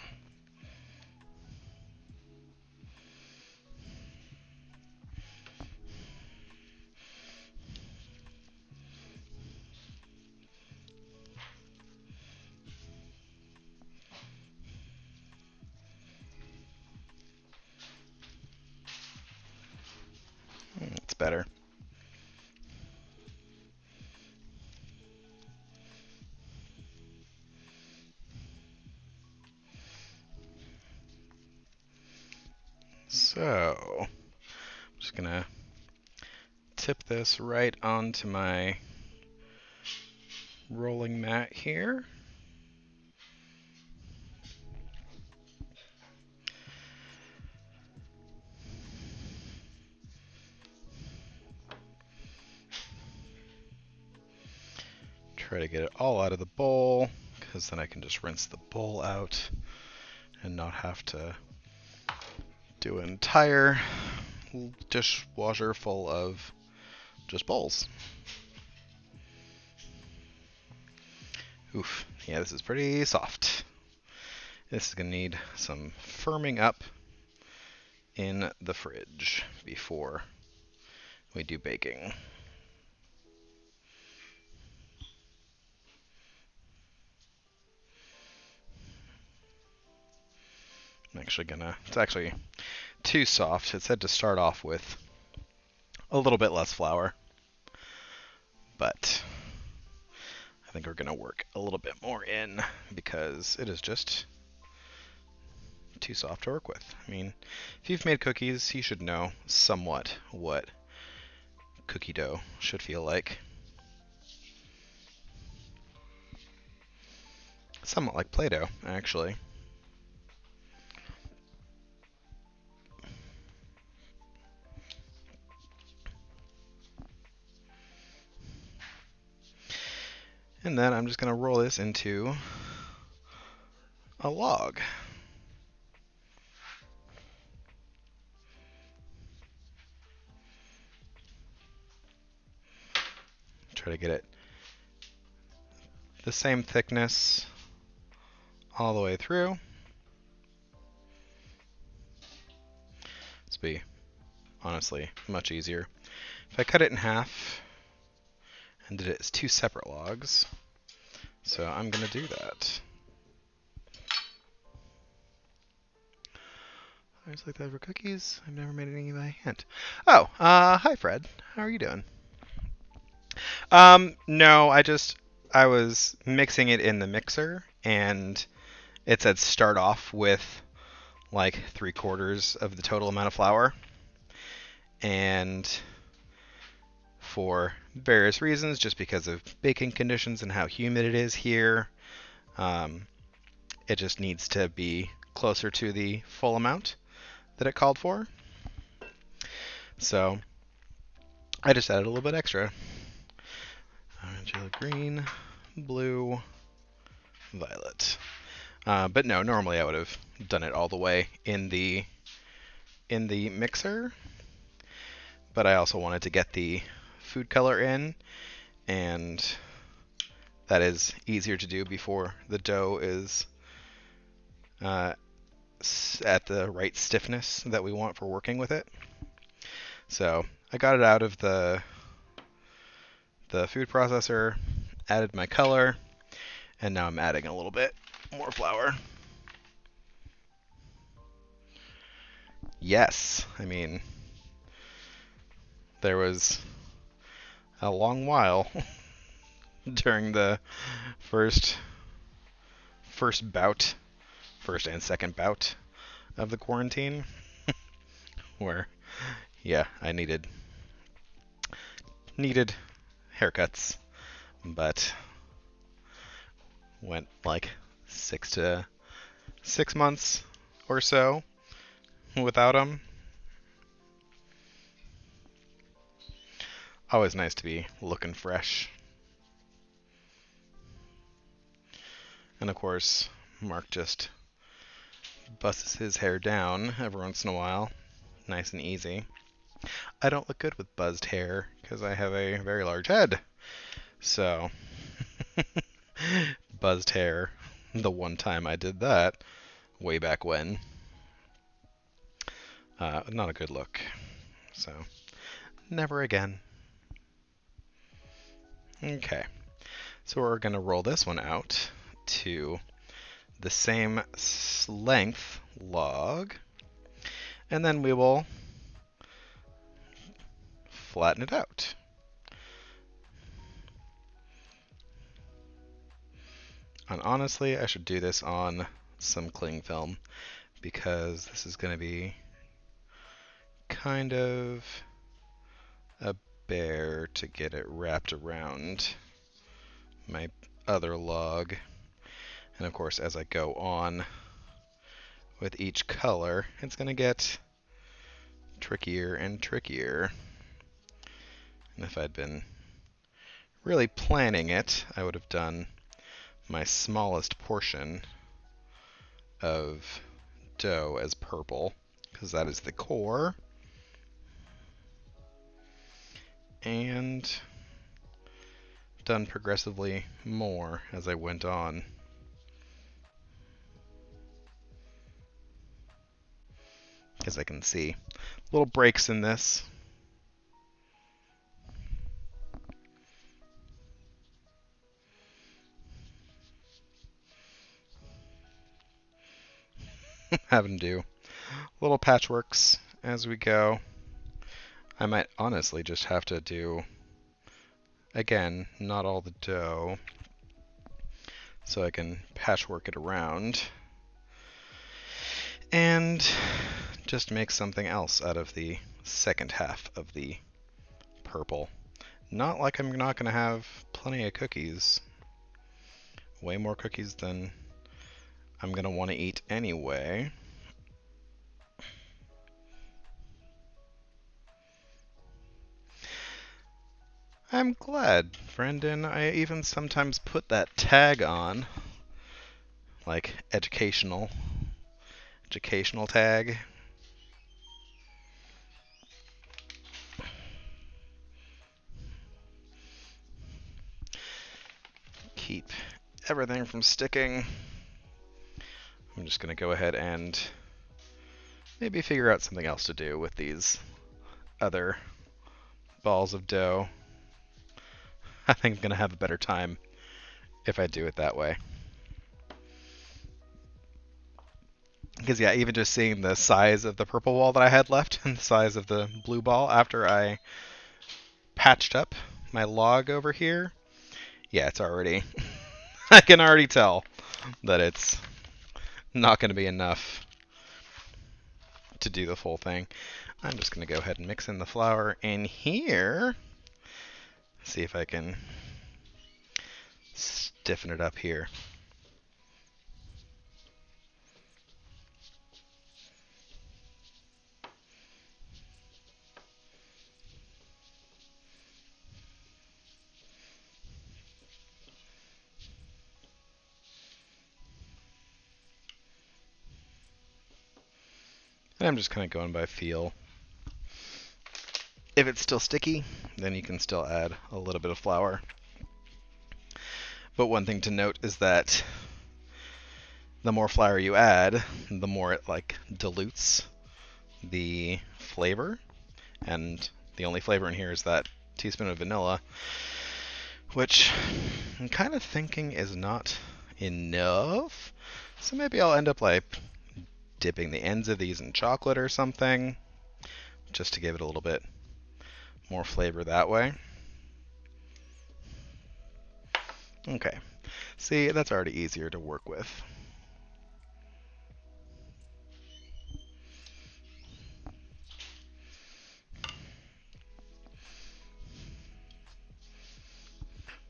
Speaker 1: It's better. So, I'm just gonna tip this right onto my rolling mat here. Try to get it all out of the bowl, because then I can just rinse the bowl out and not have to do an entire dishwasher full of just bowls. Oof, yeah, this is pretty soft. This is going to need some firming up in the fridge before we do baking. It's actually too soft. It said to start off with a little bit less flour, but I think we're going to work a little bit more in because it is just too soft to work with. I mean, if you've made cookies, you should know somewhat what cookie dough should feel like. Somewhat like Play-Doh, actually. And then I'm just going to roll this into a log. Try to get it the same thickness all the way through. This will be, honestly, much easier. If I cut it in half and did it as two separate logs, so I'm going to do that. I just like that for cookies. I've never made any by hand. Oh, hi Fred. How are you doing? No, I was mixing it in the mixer, and it said start off with like 3/4 of the total amount of flour, and for various reasons, just because of baking conditions and how humid it is here, um, it just needs to be closer to the full amount that it called for. So I just added a little bit extra. Orange, yellow, green, blue, violet. But no, normally I would have done it all the way in the mixer. But I also wanted to get the food color in, and that is easier to do before the dough is uh, at the right stiffness that we want for working with it. So I got it out of the food processor, added my color, and now I'm adding a little bit more flour. Yes, I mean, there was a long while during the first bout, first and second bout of the quarantine, where yeah, I needed haircuts, but went like 6 months or so without them. Always nice to be looking fresh. And of course, Mark just busts his hair down every once in a while, nice and easy. I don't look good with buzzed hair because I have a very large head. So, buzzed hair, the one time I did that, way back when, not a good look. So, never again. Okay, so we're going to roll this one out to the same length log, and then we will flatten it out. And honestly, I should do this on some cling film because this is going to be kind of a bear to get it wrapped around my other log. And of course, as I go on with each color, it's going to get trickier and trickier. And if I'd been really planning it, I would have done my smallest portion of dough as purple, because that is the core. And done progressively more as I went on. As I can see, little breaks in this. Having to do little patchworks as we go. I might honestly just have to do, again, not all the dough, so I can patchwork it around and just make something else out of the second half of the purple. Not like I'm not going to have plenty of cookies. Way more cookies than I'm going to want to eat anyway. I'm glad, Brendan. I even sometimes put that tag on, like educational tag. Keep everything from sticking. I'm just going to go ahead and maybe figure out something else to do with these other balls of dough. I think I'm going to have a better time if I do it that way. Because yeah, even just seeing the size of the purple ball that I had left and the size of the blue ball after I patched up my log over here, yeah, it's already, I can already tell that it's not going to be enough to do the full thing. I'm just going to go ahead and mix in the flour in here. See if I can stiffen it up here. And I'm just kind of going by feel. If it's still sticky, then you can still add a little bit of flour. But one thing to note is that the more flour you add, the more it like dilutes the flavor. And the only flavor in here is that teaspoon of vanilla, which I'm kind of thinking is not enough. So maybe I'll end up like dipping the ends of these in chocolate or something, just to give it a little bit more flavor that way. Okay, see, that's already easier to work with.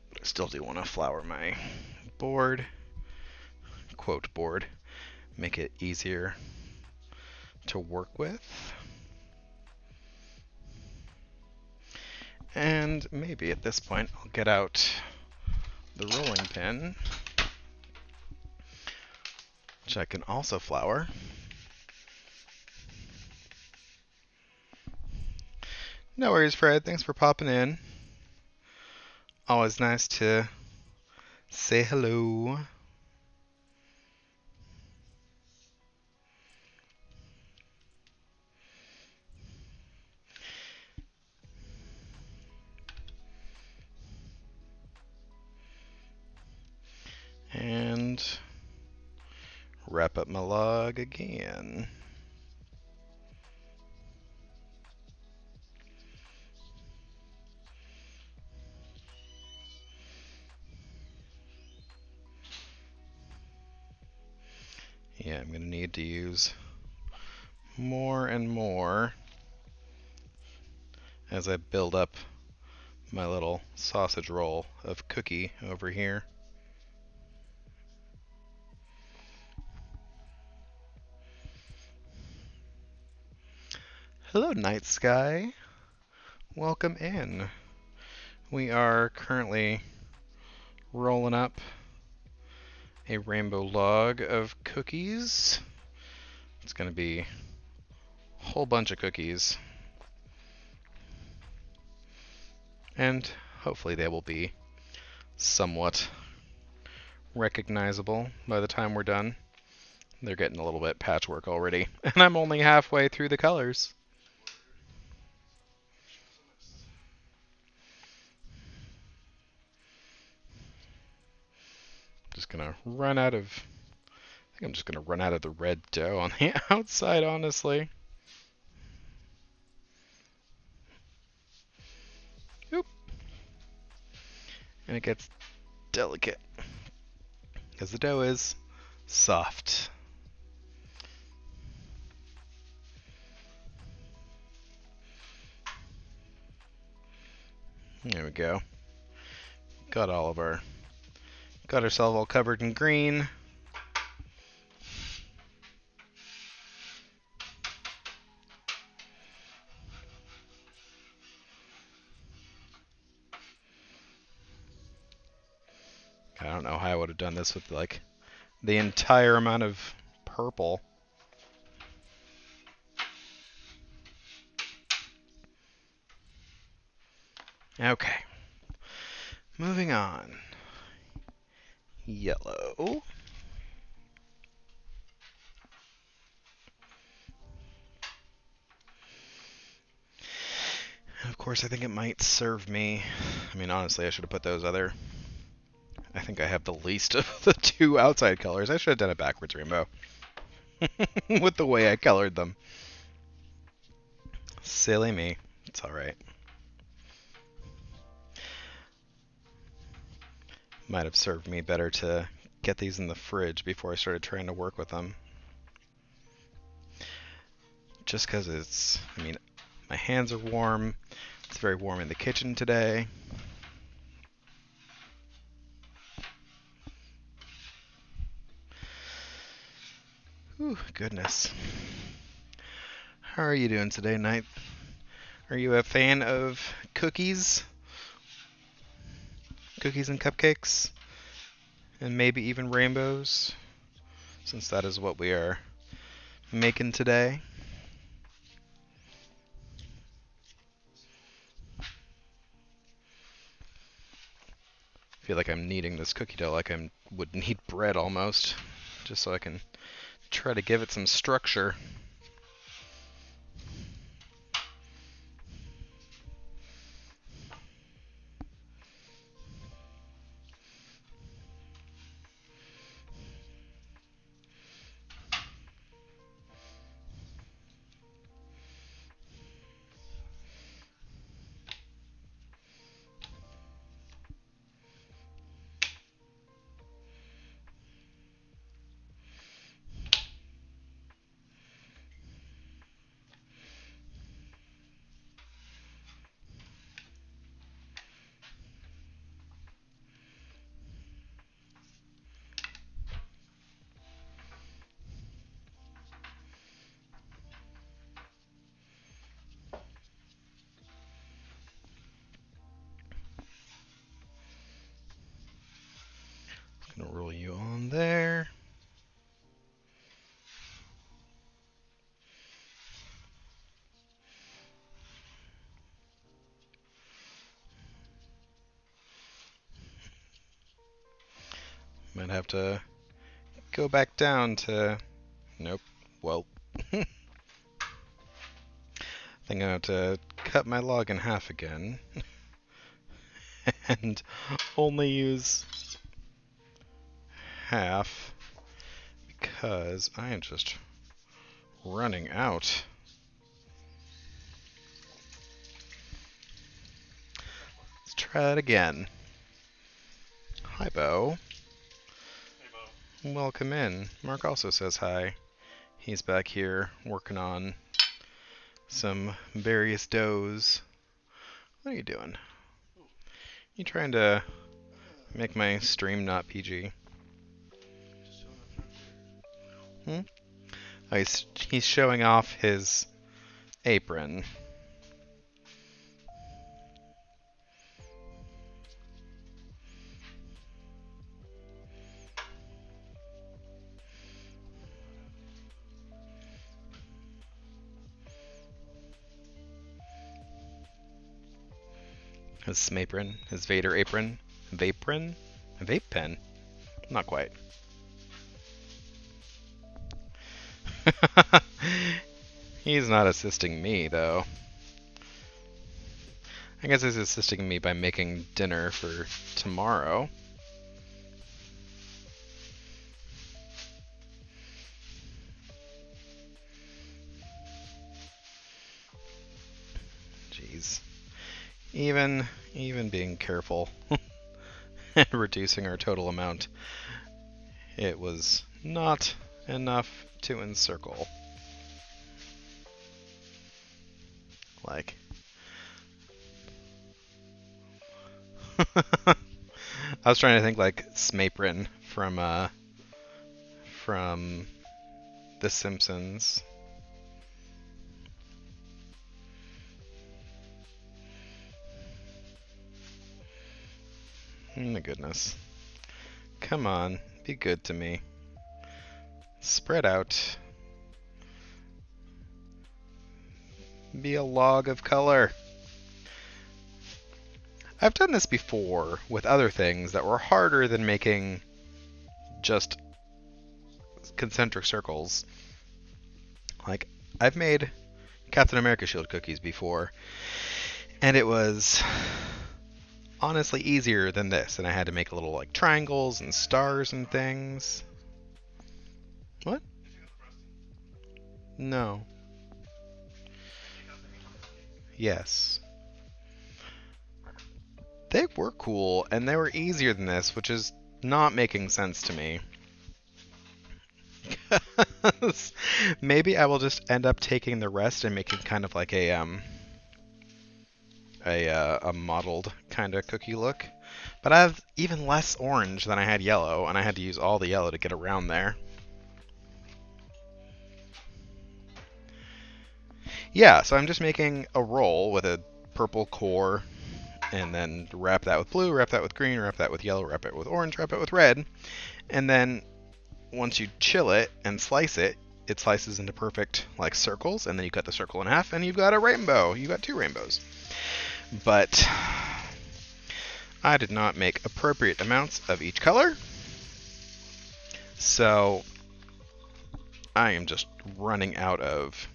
Speaker 1: But I still do want to flour my board, quote board, make it easier to work with. And maybe at this point I'll get out the rolling pin, which I can also flour. No worries, Fred. Thanks for popping in. Always nice to say hello. And wrap up my log again. Yeah, I'm going to need to use more and more as I build up my little sausage roll of cookie over here. Hello, Night Sky. Welcome in. We are currently rolling up a rainbow log of cookies. It's going to be a whole bunch of cookies. And hopefully they will be somewhat recognizable by the time we're done. They're getting a little bit patchwork already, and I'm only halfway through the colors. Just gonna run out of, I think I'm just gonna run out of the red dough on the outside, honestly. Oop. And it gets delicate. because the dough is soft. There we go. Got ourselves all covered in green. I don't know how I would have done this with like the entire amount of purple. Okay, moving on. Yellow. And of course, I think it might serve me. I mean, honestly, I should have put those other. I think I have the least of the two outside colors. I should have done a backwards rainbow with the way I colored them. Silly me. It's alright. Might have served me better to get these in the fridge before I started trying to work with them. Just because I mean, my hands are warm. It's very warm in the kitchen today. Ooh, goodness. How are you doing today, Knight? Are you a fan of cookies? Cookies and cupcakes? And maybe even rainbows? Since that is what we are making today. I feel like I'm kneading this cookie dough like I would knead bread almost. Just so I can try to give it some structure. Gonna roll you on there. Might have to go back down to. Nope. Well. I think I have to cut my log in half again. And only use half because I am just running out. Let's try that again. Hi, Bo.
Speaker 2: Hey, Bo.
Speaker 1: Welcome in. Mark also says hi. He's back here working on some various doughs. What are you doing? You trying to make my stream not PG?
Speaker 2: Just showing up
Speaker 1: Hmm? Oh, he's showing off his apron. His smapron, his Vader apron, vapron, vape pen. Not quite. He's not assisting me though. I guess he's assisting me by making dinner for tomorrow. Jeez. Even being careful and reducing our total amount It was not enough to encircle. Like, I was trying to think like Smaprin from The Simpsons. Oh my goodness. Come on, be good to me. Spread out. Be a log of color. I've done this before with other things that were harder than making just concentric circles. Like, I've made Captain America shield cookies before, and it was honestly easier than this, and I had to make little like triangles and stars and things. What?
Speaker 2: Did you get the Preston?
Speaker 1: No.
Speaker 2: Because they become cupcakes.
Speaker 1: Yes. They were cool, and they were easier than this, which is not making sense to me. Maybe I will just end up taking the rest and making kind of like a mottled kind of cookie look. But I have even less orange than I had yellow, and I had to use all the yellow to get around there. Yeah, so I'm just making a roll with a purple core, and then wrap that with blue, wrap that with green, wrap that with yellow, wrap it with orange, wrap it with red, and then once you chill it and slice it, it slices into perfect like circles, and then you cut the circle in half, and you've got a rainbow. You got two rainbows. But I did not make appropriate amounts of each color, so I am just running out of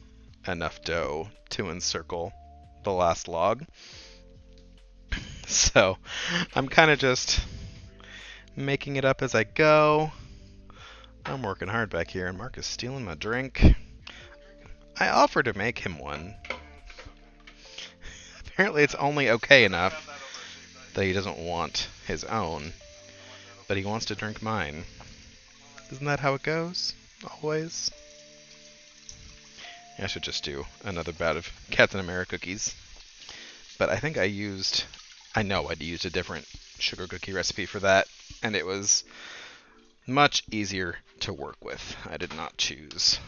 Speaker 1: enough dough to encircle the last log. So I'm kind of just making it up as I go. I'm working hard back here, and Mark is stealing my drink. I offered to make him one.
Speaker 2: It's okay.
Speaker 1: Apparently, it's only okay
Speaker 2: I
Speaker 1: enough
Speaker 2: got that over a shaved ice.
Speaker 1: that he doesn't want his own,
Speaker 2: I like that
Speaker 1: but
Speaker 2: over.
Speaker 1: he wants to drink mine.
Speaker 2: Well, that's
Speaker 1: Isn't that how it goes? Always? I should just do another bat of Captain America cookies. But I think I know I'd used a different sugar cookie recipe for that, and it was much easier to work with. I did not choose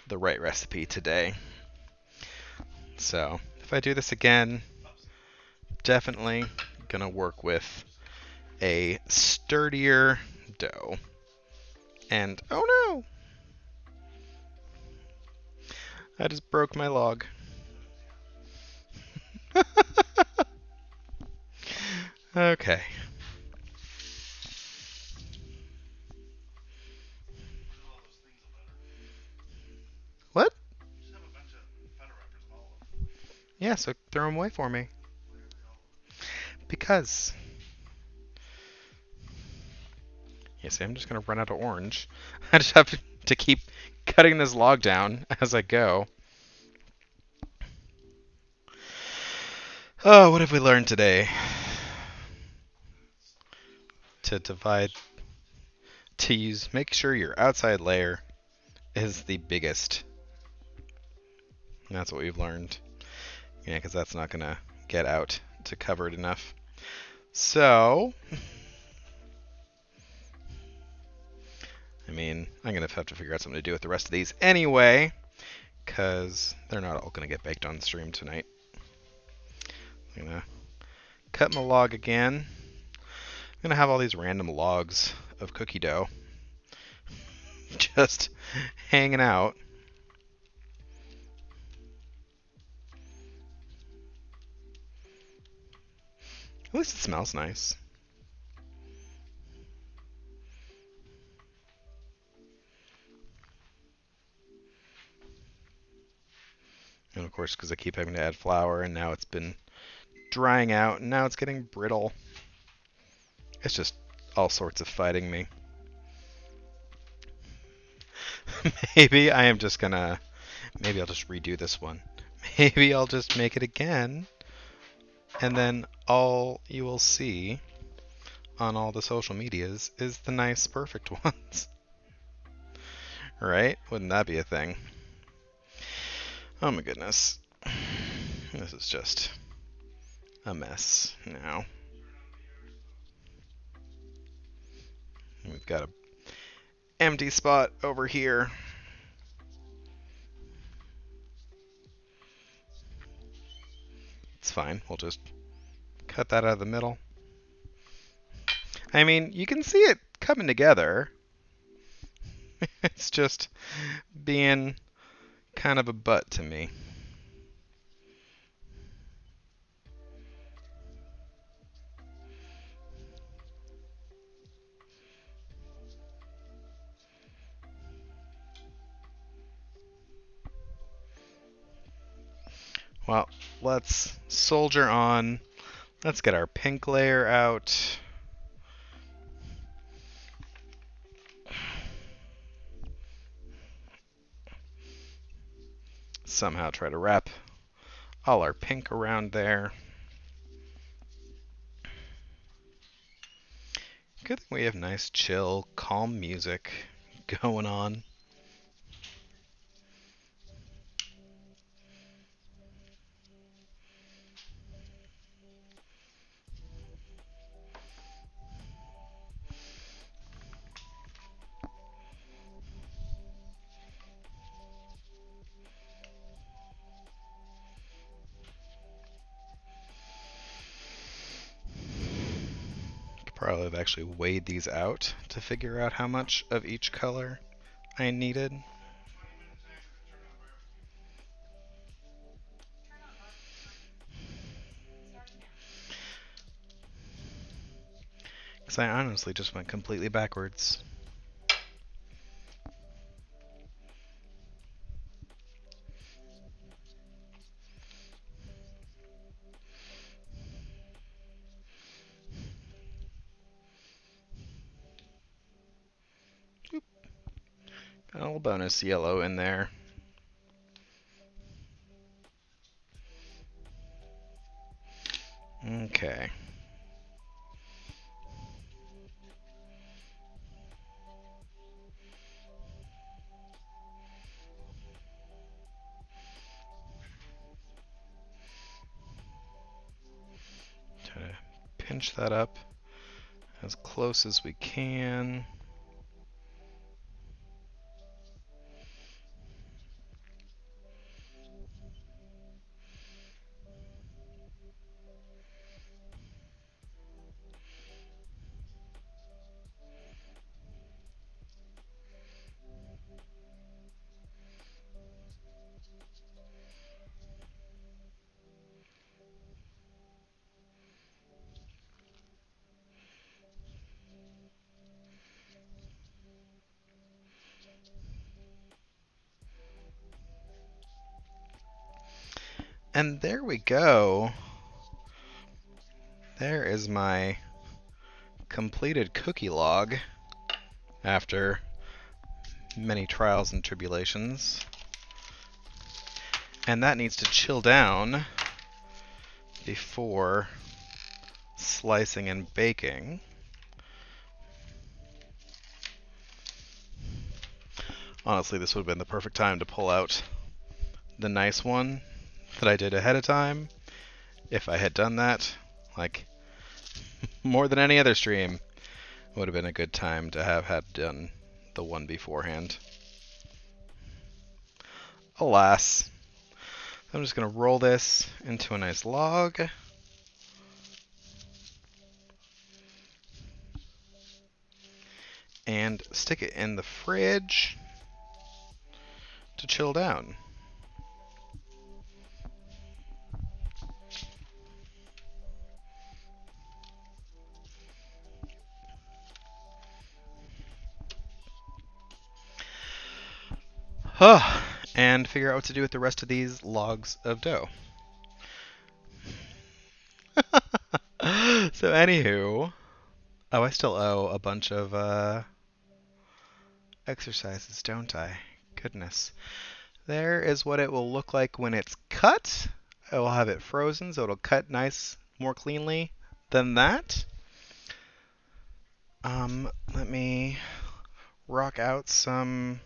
Speaker 1: the right recipe today. So, if I do this again, definitely gonna work with a sturdier dough. And oh no! I just broke my log. Okay.
Speaker 2: There's all those things about her.
Speaker 1: What?
Speaker 2: You just have a bunch of fender wrappers of all of them.
Speaker 1: Yeah, so throw them away for me.
Speaker 2: Why are they all?
Speaker 1: Because. Yeah, see, I'm just gonna run out of orange. I just have to keep cutting this log down as I go. Oh, what have we learned today? To divide, make sure your outside layer is the biggest. And that's what we've learned. Yeah, because that's not gonna get out to cover it enough. So, I mean, I'm gonna have to figure out something to do with the rest of these anyway, because they're not all gonna get baked on stream tonight. I'm gonna cut my log again. I'm gonna have all these random logs of cookie dough just hanging out. At least it smells nice. And of course, because I keep having to add flour, and now it's been drying out, and now it's getting brittle. It's just all sorts of fighting me. Maybe I am just gonna. Maybe I'll just redo this one. Maybe I'll just make it again, and then all you will see on all the social medias is the nice, perfect ones. Right? Wouldn't that be a thing? Oh my goodness. This is just a mess now. We've got an empty spot over here. It's fine. We'll just cut that out of the middle. I mean, you can see it coming together. It's just being kind of a butt to me. Well, let's soldier on. Let's get our pink layer out. Somehow try to wrap all our pink around there. Good thing we have nice, chill, calm music going on. Could probably have actually weighed these out to figure out how much of each color I needed. Because I honestly just went completely backwards. Oop. Got a little bonus yellow in there. Okay. Try to pinch that up as close as we can. And there we go. There is my completed cookie log after many trials and tribulations. And that needs to chill down before slicing and baking. Honestly, this would have been the perfect time to pull out the nice one that I did ahead of time. If I had done that, like, more than any other stream, would have been a good time to have had done the one beforehand. Alas. I'm just going to roll this into a nice log. And stick it in the fridge to chill down. And figure out what to do with the rest of these logs of dough. So anywho, oh, I still owe a bunch of exercises, don't I? Goodness. There is what it will look like when it's cut. I will have it frozen so it'll cut nice, more cleanly than that. Let me rock out some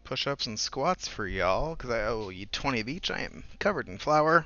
Speaker 1: push-ups and squats for y'all, because I owe you 20 of each. I am covered in flour.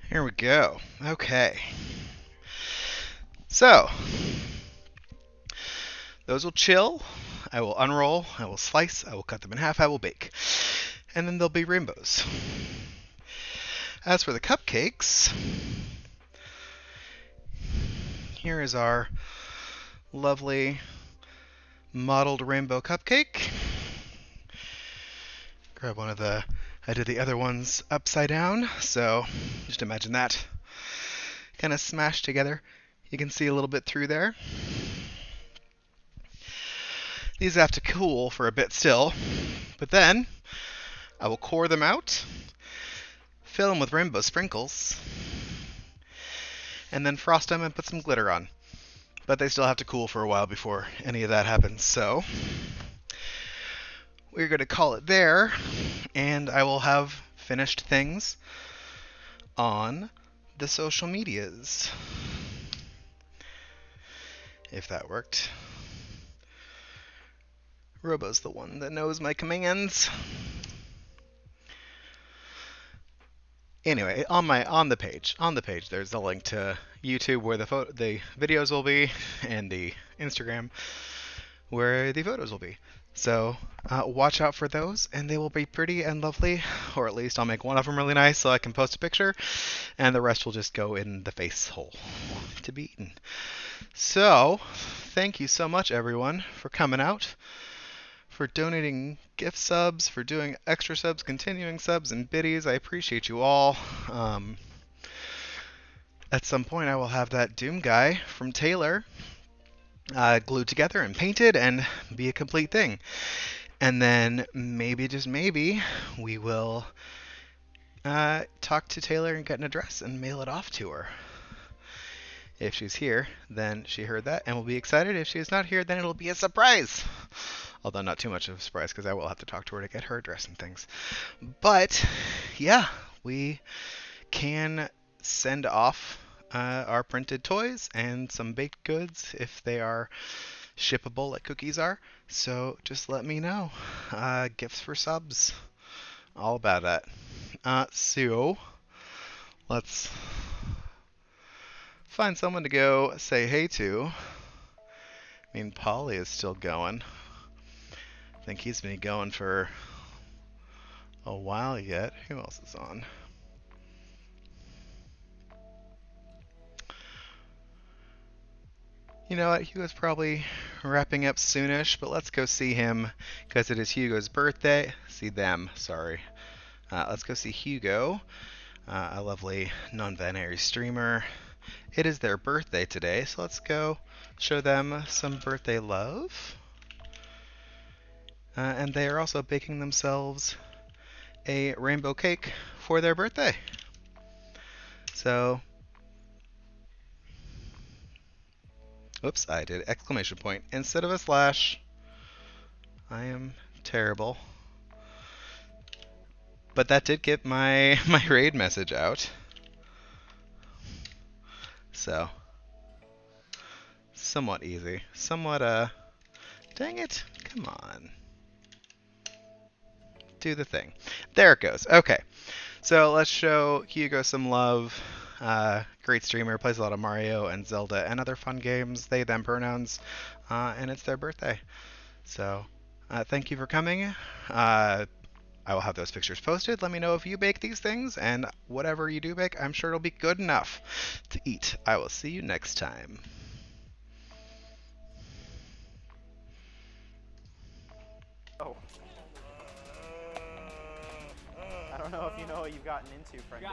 Speaker 1: Here we go. Okay. So, those will chill. I will unroll. I will slice. I will cut them in half. I will bake. And then there'll be rainbows. As for the cupcakes, here is our lovely mottled rainbow cupcake. Grab one of the. I did the other ones upside down, so just imagine that kind of smashed together. You can see a little bit through there. These have to cool for a bit still, but then I will core them out, fill them with rainbow sprinkles, and then frost them and put some glitter on. But they still have to cool for a while before any of that happens, so we're going to call it there, and I will have finished things on the social medias. If that worked. Robo's the one that knows my commands. Anyway, on the page, there's a link to YouTube where the videos will be, and the Instagram where the photos will be. So watch out for those, and they will be pretty and lovely, or at least I'll make one of them really nice so I can post a picture, and the rest will just go in the face hole to be eaten. So, thank you so much, everyone, for coming out, for donating gift subs, for doing extra subs, continuing subs, and biddies. I appreciate you all. At some point, I will have that Doom guy from Taylor glued together and painted and be a complete thing. And then maybe, just maybe, we will talk to Taylor and get an address and mail it off to her. If she's here, then she heard that and will be excited. If she is not here, then it'll be a surprise. Although not too much of a surprise, because I will have to talk to her to get her address and things. But, yeah, we can send off our printed toys and some baked goods if they are shippable like cookies are. So just let me know. Gifts for subs. All about that. So, let's find someone to go say hey to. I mean, Polly is still going. I think he's been going for a while yet. Who else is on? You know what? Hugo's probably wrapping up soonish, but let's go see him because it is Hugo's birthday. See them, sorry. Let's go see Hugo, a lovely non-binary streamer. It is their birthday today, so let's go show them some birthday love. And they are also baking themselves a rainbow cake for their birthday. So, oops, I did exclamation point instead of a slash. I am terrible. But that did get my raid message out. So, somewhat easy. Somewhat, dang it. Come on. Do the thing. There it goes. Okay. So let's show Hugo some love. Great streamer, plays a lot of Mario and Zelda and other fun games, they, them pronouns, and it's their birthday. So thank you for coming. I will have those pictures posted. Let me know if you bake these things, and whatever you do bake, I'm sure it'll be good enough to eat. I will see you next time.
Speaker 3: Oh. I don't know if you know what you've gotten into, friendo.